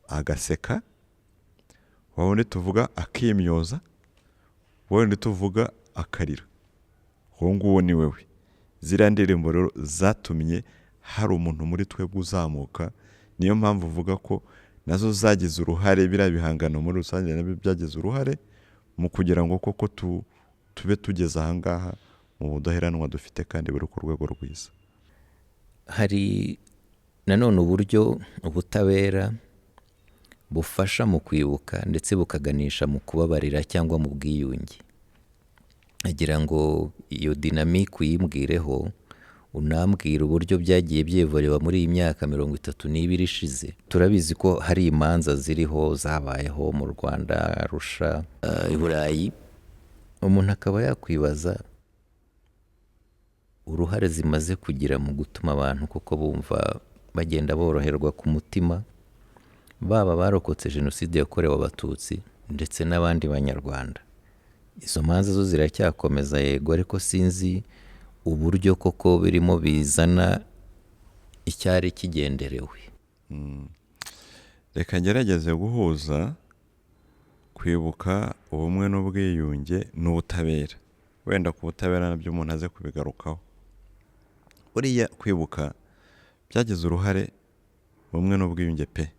S2: agaseka, wa wundi tuvuga akimyoza, wa wundi tuvuga akarira, uwo nguwo ni wewe. Ziriya ndirimbo rero zatumye hari umuntu muri twebwe uzamuka. Niyo mpamvu uvuga ko nazo zagize uruhare, biriya bihangano muri rusange nabyo byagize uruhare mu kugira ngo koko tube tugeze ahangaha mu budaheranwa dufite kandi buri ku rwego rwiza.
S1: Hari nanone uburyo ubutabera bufasha mu kwibuka ndetse bukaganisha mu kubabarira cyangwa mu bwiyunge. Agira ngo iyo dinamike uyimbwireho, unambwira uburyo byagiye byevorewa muri iyi myaka 32 ishize. Turabizi ko hari imanza ziriho zabayeho mu Rwanda, Arusha, i Burayi. Umuntu akaba yakwibaza uruhare zimaze kugira mu gutuma abantu kuko bumva bagenda boroherwa ku mutima, baba barokotse jenoside yakorewe Abatutsi ndetse n'abandi banyarwanda. Izo manza zo ziracyakomeza yego, ariko sinzi uburyo koko birimo bizana icyari kigenderewe.
S2: Reka ngerageze guhuza kwibuka, ubumwe n'ubwiyunge n'ubutabera. Wenda ku butabera nabyo umuntu aze kubigarukaho. Buriya kwibuka byagize uruhare ubumwe n'ubwiyunge pe,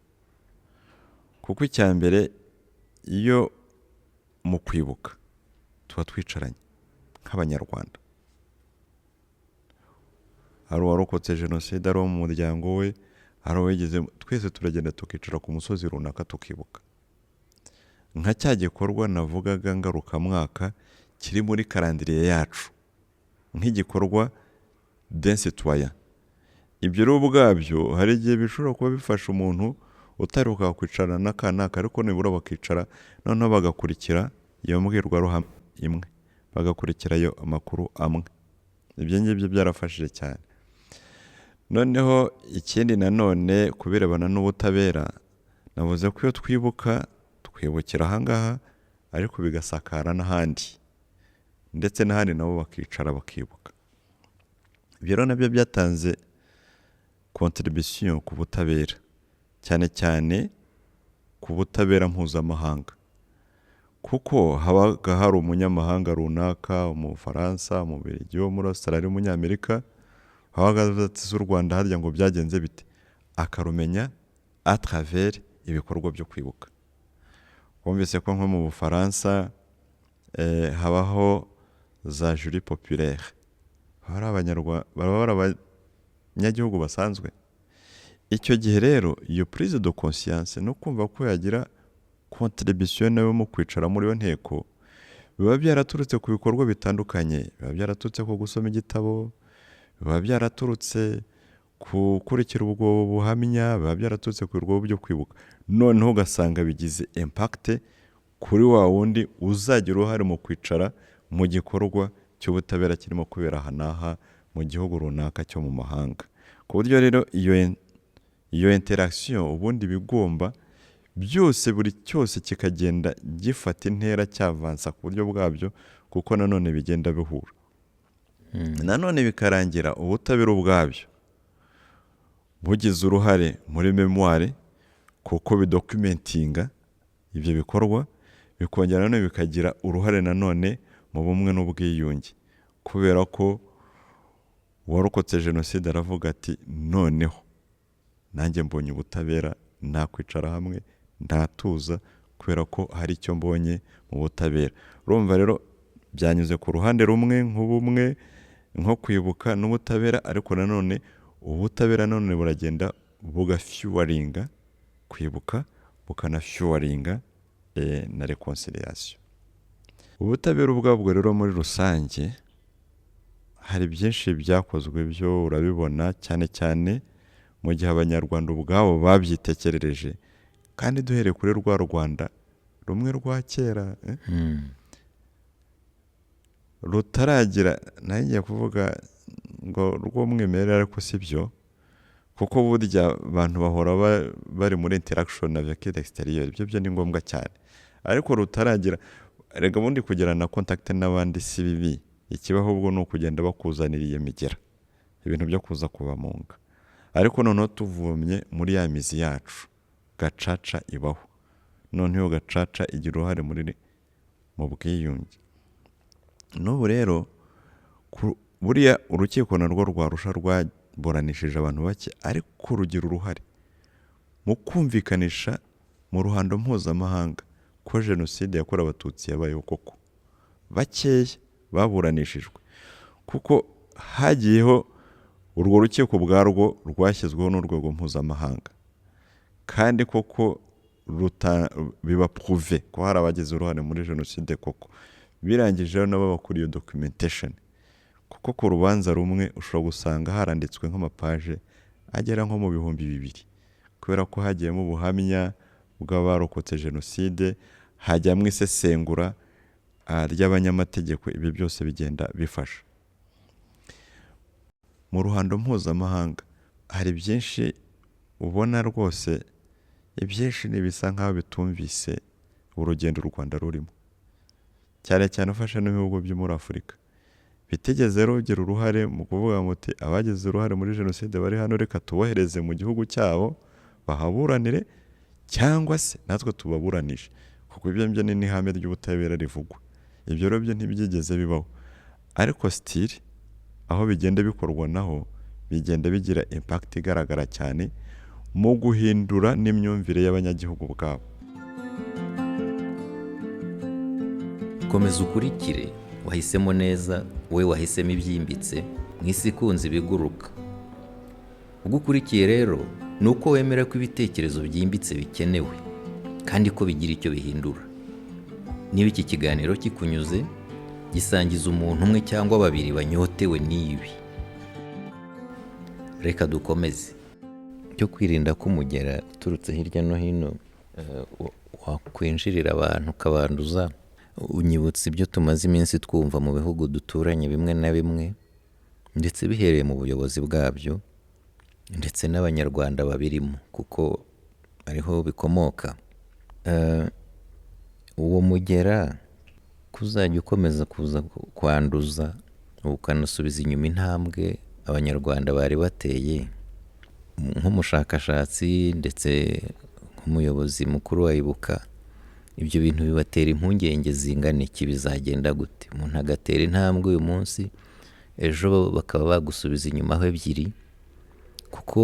S2: kuko icya mbere iyo mu kwibuka tuba twicaranye nk'abanyarwanda. Hari uwarokotse jenoside, ari uwo mu muryango we, hari uwagize, twese turagenda tukicara ku musozi runaka tukibuka. Nka cya gikorwa navugaga ngarukamwaka kiri muri karandiriye yacu nk'igikorwa d'un citoyen. Ibyo rero ubwabyo hari igihe bishobora kuba bifasha umuntu utaruka kwicarana n'akanaka, ariko nibura bakicara noneho bagakurikira iyo mbwirwaruhame imwe, bagakurikira ayo amakuru amwe. Ibyo ngibyo byarafashije cyane. Noneho ikindi nanone kubirebana n'ubutabera, navuze ko iyo twibuka twibukira ahangaha, ariko bigasakara n'ahandi, ndetse n'ahandi nabo bakicara bakibuka. Ibyo rero nabyo byatanze contribution ku butabera, cyane cyane ku butabera mpuzamahanga, kuko habaga hari umunyamahanga runaka, Umufaransa, Umubiligi, wo muri Australia, Umunyamerika, habaga z'u Rwanda harya ngo byagenze bite, akarumenya à travers ibikorwa byo kwibuka. Wumvise ko nko mu Bufaransa habaho za jury populaire, hari abanyarwanda, bari abanyagihugu basanzwe. Icyo gihe rero iyo prise de conscience no kumva ko yagira contribution nawe mu kwicara muri yo nteko, biba byaraturutse ku bikorwa bitandukanye. Biba byaraturutse ku gusoma igitabo, biba byaraturutse gukurikira ubwo buhamya, biba byaraturutse ku bikorwa byo kwibuka. Noneho ugasanga bigize impact kuri wa wundi uzagira uruhare mu kwicara mu gikorwa cy'ubutabera kirimo kubera aha n'aha mu gihugu runaka cyo mu mahanga. Ku buryo rero iyo interaction ubundi bigomba byose, buri cyose kikagenda gifata intera cyavansa ku buryo bwabyo, kuko nanone bigenda bihura. Nanone bikarangira ubutabera ubwabyo bugize uruhare muri memoire, kuko bidocumentinga ibyo bikorwa, bikongera nanone bikagira uruhare nanone mu bumwe n'ubwiyunge, kubera ko uwarokotse jenoside aravuga ati noneho nanjye mbonye ubutabera, nakwicara hamwe ndatuza kubera ko hari icyo mbonye mu butabera. Urumva rero byanyuze ku ruhande rumwe nk'ubumwe, nko kwibuka n'ubutabera, ariko nanone ubutabera nanone buragenda bugafuwaringa kwibuka, bukanafuwaringa na reconciliation. Ubutabera ubwabwo rero muri rusange hari byinshi byakozwe byo urabibona, cyane cyane mu gihe abanyarwanda ubwabo babyitekerereje, kandi duhereye kuri rwa Rwanda rumwe rwa kera rutaragira, ngiye kuvuga ngo rw'umwimerere, ariko si byo, kuko burya abantu bahora bari muri interaction avec l'extérieur, ibyo ni ngombwa cyane, ariko rutaragira, rega bundi kugira na contact n'abandi si bibi, ikibaho ubwo ni ukugenda bakuzanira iyo migera, ibintu byo kuza kubamunga. Ariko noneho tuvumye muri ya mizi yacu, gacaca ibaho, noneho gacaca igira uruhare mu bwiyunge. N'ubu rero buriya urukiko narwo rwarusha rwaburanishije abantu bake, ariko rugira uruhare mu kumvikanisha mu ruhando mpuzamahanga ko jenoside yakorewe abatutsi yabayeho koko. Bakeya baburanishijwe, kuko hagiyeho urwo rukiko ubwarwo rwashyizweho n'urwego mpuzamahanga, kandi koko biba prouvé ko hari abagize uruhare muri jenoside koko. Birangije rero nabo bakuriye documentation, kuko ku rubanza rumwe ushobora gusanga haranditswe nk'amapaje agera nko mu 2,000, kubera ko hagiyemo ubuhamya bw'abarokotse jenoside, hajyamo isesengura ry'abanyamategeko, ibyo byose bigenda bifasha. Mu ruhando mpuzamahanga hari byinshi ubona rwose, ibyinshi bisa nk'aho bitumvise urugendo u Rwanda rurimo, cyane cyane ufashe n'ibihugu byo muri Afurika bitigeze rugira uruhare mu kuvuga muti abagize uruhare muri jenoside bari hano, reka tubohereze mu gihugu cyabo bahaburanire, cyangwa se natwe tubaburanishe, kuko ibyo ni n'ihame ry'ubutabera rivugwa. Ibyo rero byo ntibyigeze bibaho, ariko still aho bigenda bikorwa naho bigenda bigira impact igaragara cyane mu guhindura n'imyumvire y'abanyagihugu bwabo.
S1: Komeza ukurikire, wahisemo neza, wowe wahisemo ibyimbitse mu isi ikunze ibiguruka. Ubwo ukurikiye rero ni uko wemera ko ibitekerezo byimbitse bikenewe kandi ko bigira icyo bihindura. Niba iki kiganiro kikunyuze, gisangiza umuntu umwe cyangwa babiri banyotewe n'ibi. Reka dukomeze. Cyo kwirinda ko umugera uturutse hirya no hino wakwinjirira abantu ukabanduza, unyibutsa ibyo tumaze iminsi twumva mu bihugu duturanye bimwe na bimwe, ndetse bihereye mu buyobozi bwabyo, ndetse n'abanyarwanda babirimo, kuko ariho bikomoka. Uwo mugera kuzajya ukomeza kuza kwanduza, ukanasubiza inyuma intambwe abanyarwanda bari bateye. Nk'umushakashatsi ndetse nk'umuyobozi mukuru wa Ibuka, ibyo bintu bibatera impungenge zingana iki, bizagenda gute? Umuntu agatera intambwe uyu munsi, ejo bakaba bagusubiza inyuma aho ebyiri, kuko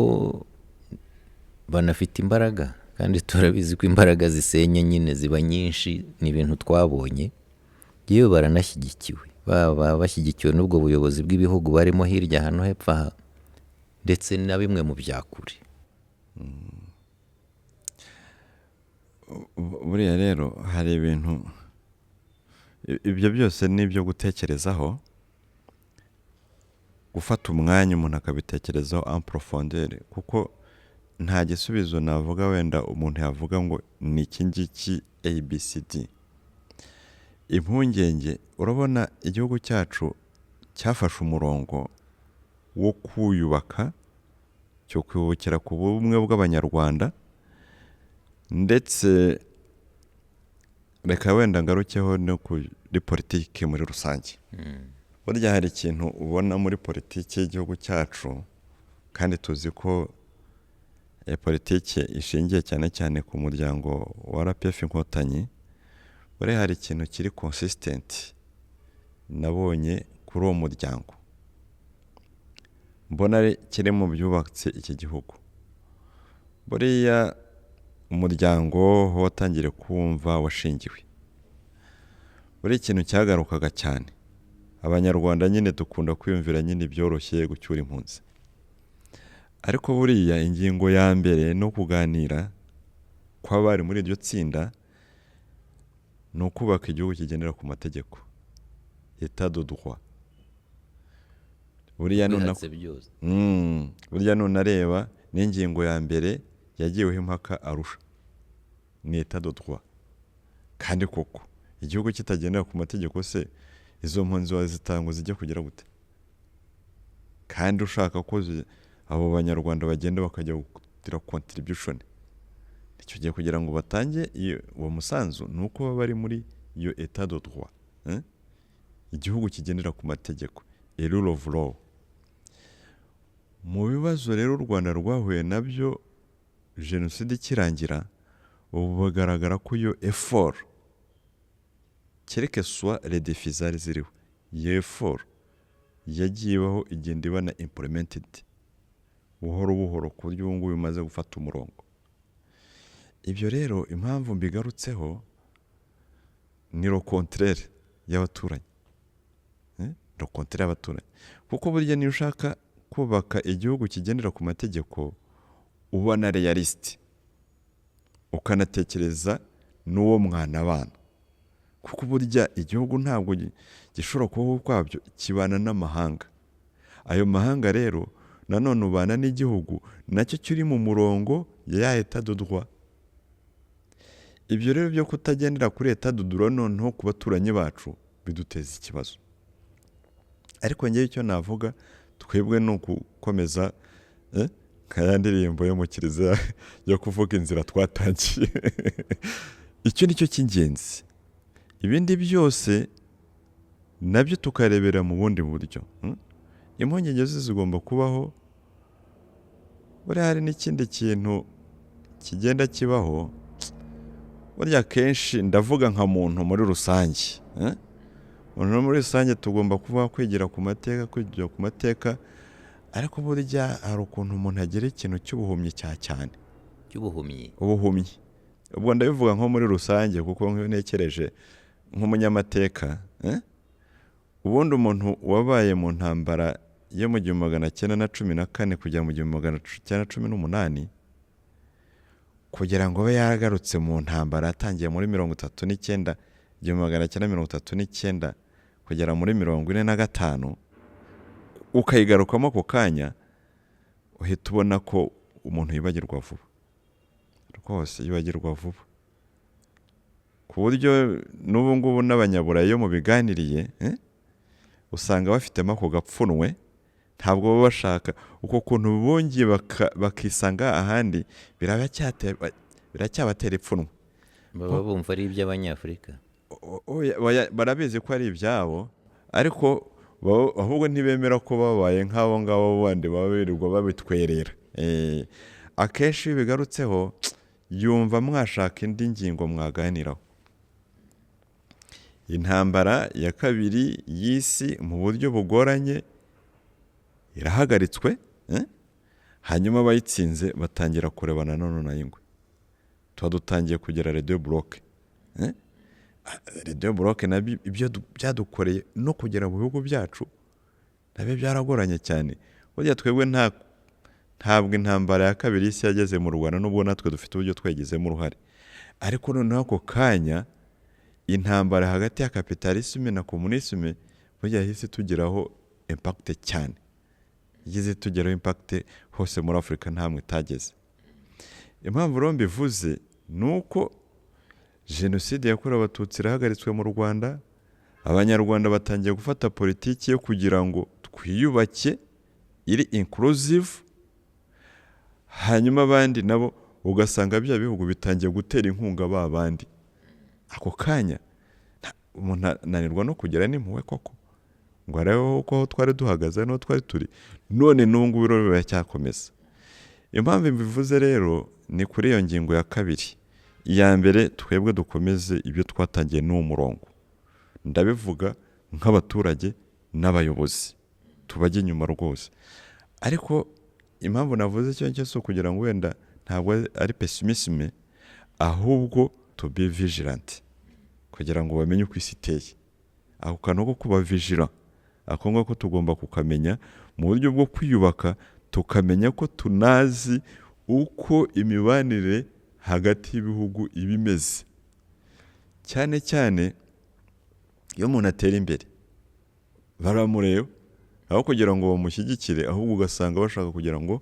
S1: banafite imbaraga, kandi turabizi ko imbaraga zisenya nyine ziba nyinshi, ni ibintu twabonye. Yewe baranashyigikiwe, baba bashyigikiwe n'ubwo buyobozi bw'ibihugu barimo hirya hano hepfo aha, ndetse na bimwe mu byakure.
S2: Buriya rero hari ibintu, ibyo byose ni ibyo gutekerezaho, gufata umwanya umuntu akabitekerezaho en profondeur, kuko nta gisubizo navuga wenda umuntu yavuga ngo ni iki ngiki ABCD. Impungenge, urabona igihugu cyacu cyafashe umurongo wo kwiyubaka, cyo kwibukira ku bumwe bw'abanyarwanda, ndetse reka wenda ngarukeho no kuri politiki muri rusange. Burya hari ikintu ubona muri politiki y'igihugu cyacu, kandi tuzi ko politiki ishingiye cyane cyane ku muryango wa RPF Inkotanyi. Buriya hari ikintu kiri consistent nabonye kuri uwo muryango, mbona kiri mu byubatse iki gihugu. Buriya umuryango watangire kumva washingiwe, buri ikintu cyagarukaga cyane, abanyarwanda nyine dukunda kwiyumvira nyine byoroshye gucyura impunzi, ariko buriya ingingo ya mbere no kuganira kw'abari muri iryo tsinda ni ukubaka igihugu kigendera ku mategeko, état de droit. buriya
S1: bihatse byose.
S2: burya nunareba n'ingingo ya mbere yagiweho impaka Arusha ni etat de droit, kandi koko igihugu kitagendera ku mategeko se izo mpunzi wazitanga zijya kugira gute? Kandi ushaka ko abo banyarwanda bagenda bakajya gutira contribution, icyo gihe kugira ngo batange uwo musanzu ni uko baba bari muri iyo etat de droit, igihugu kigendera ku mategeko, a rule of law. Mu bibazo rero u Rwanda rwahuye nabyo jenoside ikirangira, ubu bagaragara ko iyo effort kereke soit les défis zari ziriho, iyo effort yagiye ibaho igenda iba na implemented buhoro buhoro ku buryo ubu ngubu bimaze gufata umurongo. Ibyo rero impamvu mbigarutseho ni le contraire y'abaturanyi, le contraire y'abaturanyi, kuko burya niyo ushaka kubaka igihugu kigendera ku mategeko uba na realiste, ukanatekereza n'uwo mwana abana, kuko burya igihugu ntabwo gishobora kubaho ukwabyo, kibana n'amahanga. Ayo mahanga rero nanone ubana n'igihugu nacyo kiri mu murongo ya etat de droit. Ibyo rero byo kutagendera kuri etat de droit noneho ku baturanyi bacu biduteza ikibazo. Ariko ngewe icyo navuga, twebwe ni ugukomeza nka ya ndirimbo yo mu kiliziya yo kuvuga inzira twatangiye. Icyo ni cyo cy'ingenzi, ibindi byose nabyo tukarebera mu bundi buryo. Impungenge zigomba kubaho. Buriya hari n'ikindi kintu kigenda kibaho, burya kenshi ndavuga nka muntu muri rusange, umuntu muri rusange tugomba kuba kwigira ku mateka, ariko burya hari ukuntu umuntu agira ikintu cy'ubuhumyi cyane.
S1: Cy'ubuhumyi?
S2: Ubuhumyi. Ubwo ndabivuga nko muri rusange kuko ntekereje nk'umunyamateka, ubundi umuntu wabaye mu ntambara yo mu 1914 kugera mu 1918 kugira ngo abe yaragarutse mu ntambara yatangiye muri 1939 1939 kugera muri 1945 ukayigarukamo ako kanya, uhita ubona ko umuntu yibagirwa vuba, rwose yibagirwa vuba, ku buryo n'ubu ngubu n'abanyaburayi iyo mubiganiriye usanga bafitemo ako gapfunwe, ntabwo baba bashaka uko kuntu bongeye bakisanga ahandi, biracyabatera ipfunwe.
S1: Baba bumva ari iby'Abanyafurika?
S2: Barabizi ko ari ibyabo, ariko ahubwo ntibemera ko babaye nk'abo ngabo bandi baba birirwa babitwerera. Akenshi iyo bigarutseho yumva mwashaka indi ngingo mwaganiraho. Intambara ya kabiri y'isi mu buryo bugoranye irahagaritswe, hanyuma abayitsinze batangira kurebana none na ingwe. Tuba dutangiye kugera les deux blocs. Les deux blocs nabyo ibyo byadukoreye no kugera mu bihugu byacu nabyo byaragoranye cyane. Burya twebwe ntabwo intambara ya kabiri y'isi yageze mu Rwanda, nubwo natwe dufite uburyo twegizemo uruhare, ariko noneho ako kanya intambara hagati ya kapitalisme na komunisme burya yahise tugeraho impact cyane, igeze tugeraho impact hose muri Afurika ntamwe itageze. Impamvu rero mbivuze ni uko jenoside yakorewe Abatutsi irahagaritswe mu Rwanda, Abanyarwanda batangiye gufata politiki yo kugira ngo twiyubake iri inclusive, hanyuma abandi nabo ugasanga bya bihugu bitangiye gutera inkunga ba bandi. Ako kanya umuntu ananirwa no kugera n'impuhwe koko ngo arebe ko aho twari duhagaze n'aho twari turi, none n'ubu rero biracyakomeza. Impamvu mbivuze rero ni kuri iyo ngingo ya kabiri. Iya mbere, twebwe dukomeze ibyo twatangiye n'uwo murongo, ndabivuga nk'abaturage n'abayobozi tubajye inyuma rwose. Ariko impamvu navuze icyo ngicyo kugira ngo wenda ntabwo ari pessimisme, ahubwo to be vigilant, kugira ngo bamenye uko isi iteye. Ako kantu ko kuba vigilant, ako ngako tugomba kukamenya mu buryo bwo kwiyubaka, tukamenya ko tunazi uko imibanire hagati y'ibihugu ibimeze, cyane cyane iyo umuntu atera imbere baramureba aho kugira ngo bamushyigikire, ahubwo ugasanga bashaka kugira ngo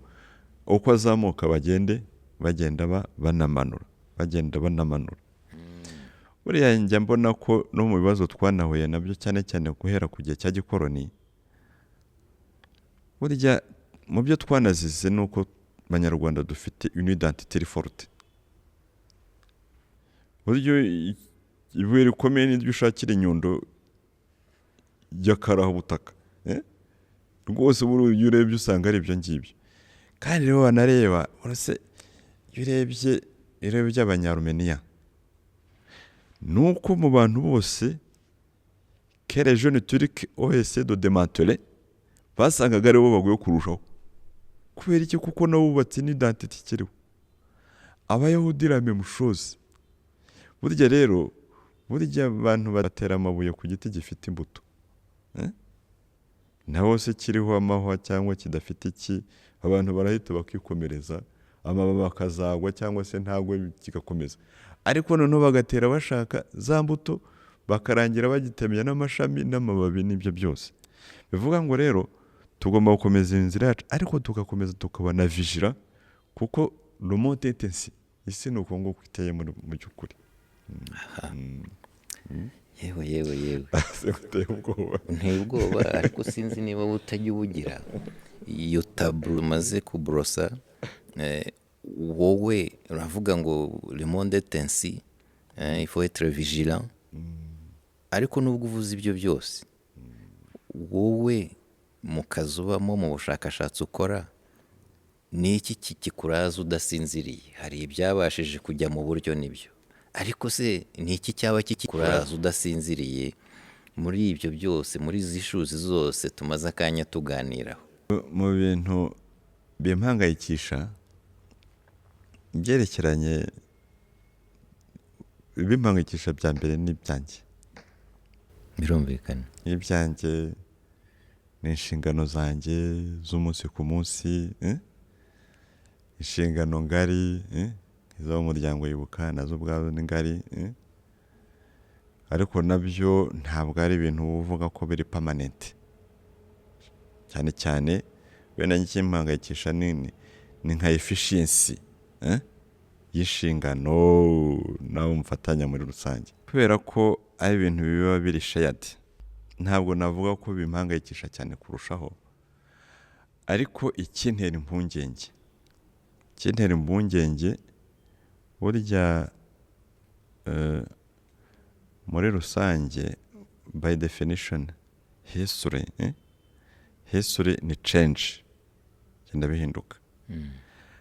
S2: uko azamuka bagenda banamanura. Buriya njya mbona ko no mu bibazo twanahuye nabyo cyane cyane guhera ku gihe cya gikoroni, burya mu byo twanazize ni uko abanyarwanda dufite une identité forte. Buryo ibuye rikomeye n'iryo ushakira inyundo ry'akaraho butaka, rwose iyo urebye usanga ari ibyo ngibyo. Kandi rero wanareba urase iyo urebye abanyarumeniya, nuko mu bantu bose que les jeunes turcs ont essayé de démanteler, basangaga aribo bagoye kurushaho. Kubera iki? Kuko nabo bubatse n'identité ikiriho. Abayahudi la même chose. Burya rero abantu batera amabuye ku giti gifite imbuto, naho se kiriho amahwa cyangwa kidafite iki, abantu barahita bakikomereza, amababi akazagwa cyangwa se ntagwe kigakomeza. Ariko noneho bagatera bashaka za mbuto, bakarangira bagitemye n'amashami n'amababi n'ibyo byose. Bivuga ngo rero tugomba gukomeza inzira yacu, ariko tugakomeza tukaba na vigila, kuko le monde est ainsi. Isi ni uko nguko iteye mu by'ukuri.
S1: yewe nteye ubwoba, ariko sinzi niba utajya ubugira iyo taburo umaze kuborosa. Wowe uravuga ngo le monde est ainsi, il faut être vigilant. Ariko nubwo uvuze ibyo byose, wowe mu kazi ubamo, mu bushakashatsi ukora, ni iki kikuraza udasinziriye? Hari ibyabashije kujya mu buryo n'ibyo, ariko se ni iki cyaba kikuraza udasinziriye muri ibyo byose, muri izi shuzi zose tumaze akanya tuganiraho?
S2: Mu bintu bimpangayikisha byerekeranye, bimpangayikisha bya mbere n'ibyanjye.
S1: Birumvikana.
S2: Ibyanjye ni inshingano zanjye z'umunsi ku munsi, inshingano ngari, izo mu muryango Ibuka nazo ubwazo ni ngari, ariko nabyo ntabwo ari ibintu uvuga ko biri permanent. Cyane cyane bene n'ikimpangayikisha ni nka efficiency y'inshingano nawe umfatanya muri rusange, kubera ko ari ibintu biba biri shared. Ntabwo navuga ko bimpangayikisha cyane kurushaho, ariko ikintera impungenge burya muri rusange, by definition, history ni change, genda bihinduka.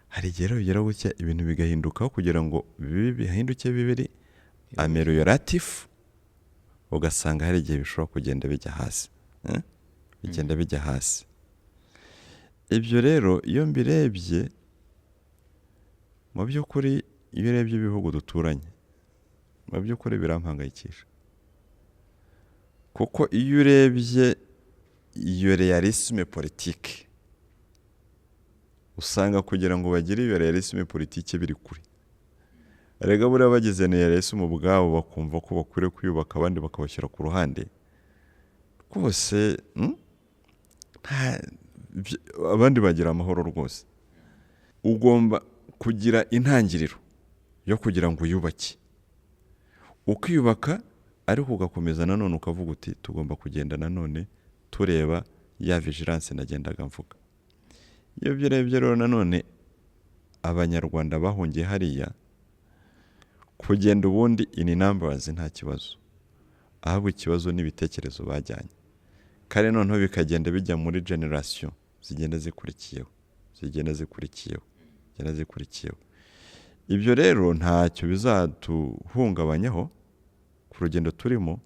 S2: Hari igihe bigera gutya ibintu bigahindukaho kugira ngo bihinduke bibiri ameliorative, ugasanga hari igihe bishobora kugenda bijya hasi. Ibyo rero iyo mbirebye mu by'ukuri, iyo urebye ibihugu duturanye, mu by'ukuri birampangayikisha, kuko iyo urebye iyo realisme politique, usanga kugira ngo bagire iyo realisme politique biri kure. Erega buriya bagize realisme ubwabo bakumva ko bakwiriye kwiyubaka, abandi bakabashyira ku ruhande rwose, abandi bagira amahoro rwose. Ugomba kugira intangiriro yo kugira ngo uyubake, ukiyubaka, ariko ugakomeza nanone ukavuga uti tugomba kugenda nanone tureba ya vigilance nagendaga mvuga. Iyo byirebye rero nanone abanyarwanda bahungiye hariya, kugenda ubundi in numbers nta kibazo, ahubwo ikibazo n'ibitekerezo bajyanye, kandi noneho bikagenda bijya muri generation zigenda zikurikiyeho. Ibyo rero ntacyo bizatuhungabanyaho ku rugendo turimo,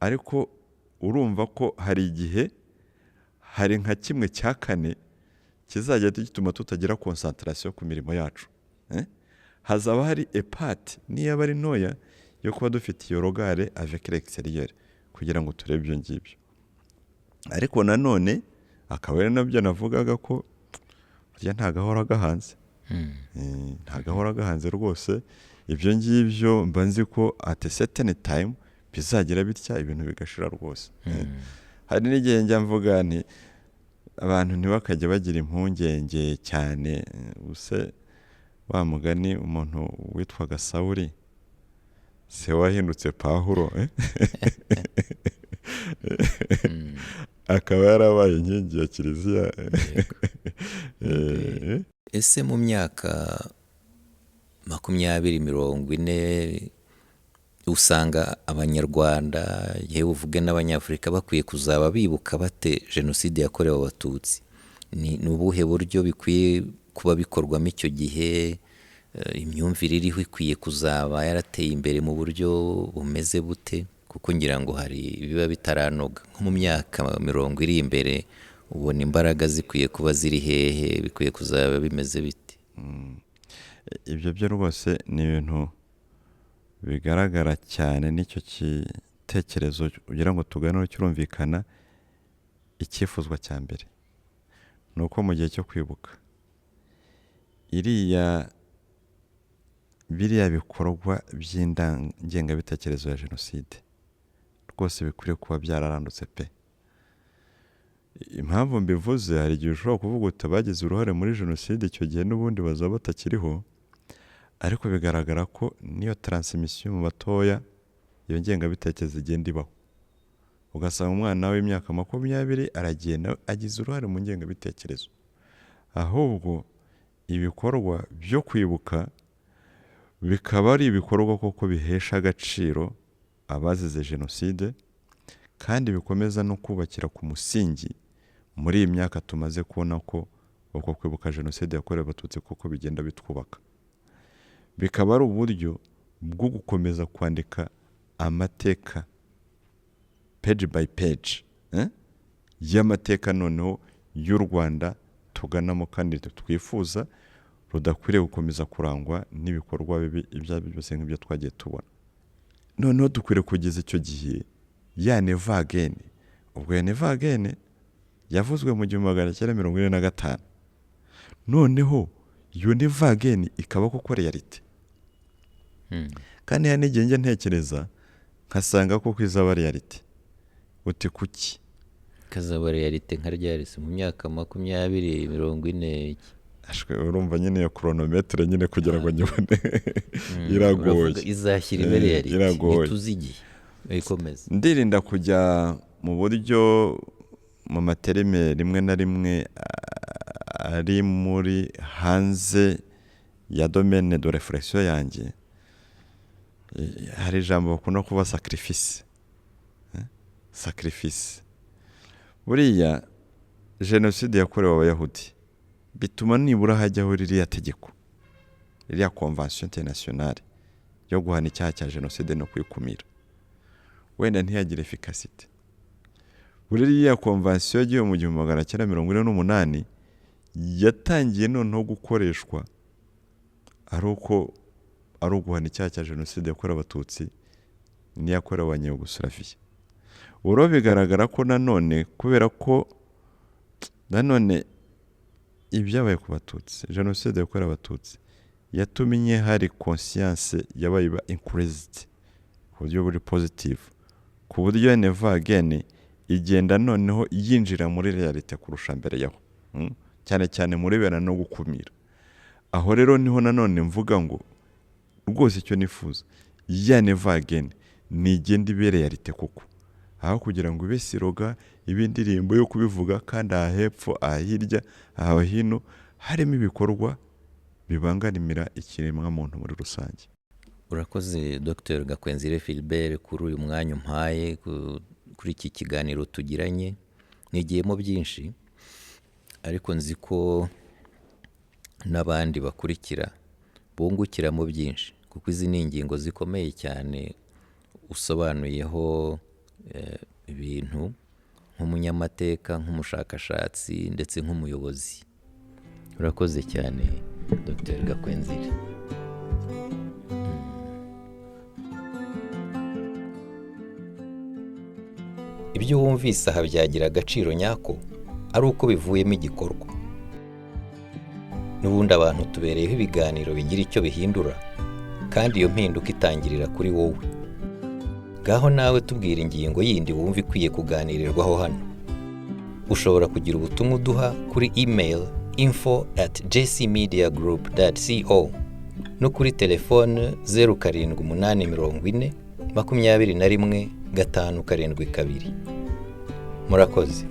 S2: ariko urumva ko hari igihe, hari nka 1/4 kizajya gituma tutagira concentration ku mirimo yacu. Hazaba hari part niyo bari ntoya yo kuba dufite iyo regard avec l'extérieur kugira ngo turebe ibyo ngibyo. Ariko nanone akaba ari nabyo navugaga ko burya ntagahora gahanze, ntagahora gahanze rwose. Ibyo ngibyo mba nzi ko at a certain time bizagira bitya ibintu bigashira rwose. Hari n'igihe njya mvuga nti abantu ntibakajya bagira impungenge cyane. Use wa mugani umuntu witwaga Sawuli se wahindutse Pawulo akaba yarabaye inkingi ya kiliziya.
S1: Ese mu myaka 20-40 usanga abanyarwanda yewe uvuge n'abanyafurika bakwiye kuzaba bibuka bate jenoside yakorewe abatutsi? Ni ubuhe buryo bikwiye kuba bikorwamo icyo gihe? Imyumvire iriho ikwiye kuzaba yarateye imbere mu buryo bumeze bute? Kuko ngira ngo hari biba bitaranoga. Nko mu myaka 40 iri imbere ubona imbaraga zikwiye kuba ziri hehe, bikwiye kuzaba bimeze bite?
S2: Ibyo byo rwose ni ibintu bigaragara cyane, n'icyo gitekerezo kugira ngo tuganire kirumvikana. Icyifuzwa cya mbere ni uko mu gihe cyo kwibuka biriya bikorwa by'ingengabitekerezo ya jenoside rwose bikwiriye kuba byararandutse pe. Impamvu mbivuze, hari igihe ushobora kuvuga uti abagize uruhare muri jenoside icyo gihe n'ubundi bazaba batakiriho, ariko bigaragara ko niyo transmission mu batoya iyo ngengabitekerezo igenda ibaho. Ugasanga umwana w'imyaka 20 aragenda agize uruhare mu ngengabitekerezo. Ahubwo ibikorwa byo kwibuka bikaba ari ibikorwa koko bihesha agaciro abazize jenoside, kandi bikomeza no kubakira ku musingi muri iyi myaka tumaze kubona ko uko kwibuka jenoside yakorewe abatutsi koko bigenda bitwubaka. Bikaba ari uburyo bwo gukomeza kwandika amateka page by page y'amateka noneho y'u Rwanda tuganamo kandi twifuza, rudakwiriye gukomeza kurangwa n'ibikorwa bibi ibyo byose nk'ibyo twagiye tubona. Noneho dukwiriye kugeza icyo gihe ya never again. Ubwo ya never again yavuzwe mu 1945. Noneho iyo never again ikaba koko reality. Kandi n'igihe njye ntekereza nkasanga ko kwizaba reality. Uti kuki
S1: kazaba reality nka ryarese mu myaka 20-40?
S2: Ashwe urumva nyine ya chronometre nyine kugira ngo nyibone iragoye.
S1: Izashyira imbere reality ituzigiye ikomeza.
S2: Ndirinda kujya mu buryo mu materime rimwe na rimwe ari muri hanze ya domaine de réflexion yanjye. Hari ijambo bakunda kuba sacrifice. Sacrifice. Buriya jenoside yakorewe abayahudi bituma nibura hajyaho ririya tegeko, ririya convention internationale yo guhana icyaha cya jenoside no kwikumira, wenda ntiyagire efficacité. Buriya convention yagiye mu 1948 yatangiye noneho gukoreshwa ari uguhana icyaha cya jenoside yakorewe abatutsi n'iyakorewe abanyayugoslavia. Uro bigaragara ko nanone kubera ko nanone ibyabaye ku batutsi, jenoside yakorewe abatutsi yatumye hari conscience yabaye increased ku buryo buri positive, ku buryo never again igenda noneho yinjira muri reality kurusha mbere yaho, cyane cyane muri bera no gukumira. Aho rero niho nanone mvuga ngo rwose icyo nifuza ya never again ni igenda ibe reality kuko aho kugira ngo ibe siroga ibindirimbo yo kubivuga kandi ahepfo ahirya aho hino harimo ibikorwa bibanganimira ikiremwa muntu muri rusange.
S1: Urakoze Dr. Gakwenzire Philbert kuri uyu mwanya umpaye kuri iki kiganiro tugiranye. Nigiyemo byinshi ariko nzi ko n'abandi bakurikira bungukiramo byinshi, kuko izi ni ingingo zikomeye cyane usobanuyeho ibintu nk'umunyamateka, nk'umushakashatsi ndetse nk'umuyobozi. Urakoze cyane Dr. Gakwenzire. Ibyo wumvise aha byagira agaciro nyako ari uko bivuyemo igikorwa. N'ubundi abantu tubereyeho ibiganiro bigira icyo bihindura, kandi iyo mpinduka itangirira kuri wowe. Gaho nawe tubwira ingingo yindi wumva ikwiye kuganirirwaho hano. ushobora kugira ubutumwa uduha kuri email info@jcmediagroup.co no kuri telefone 0780 21 572. Murakoze.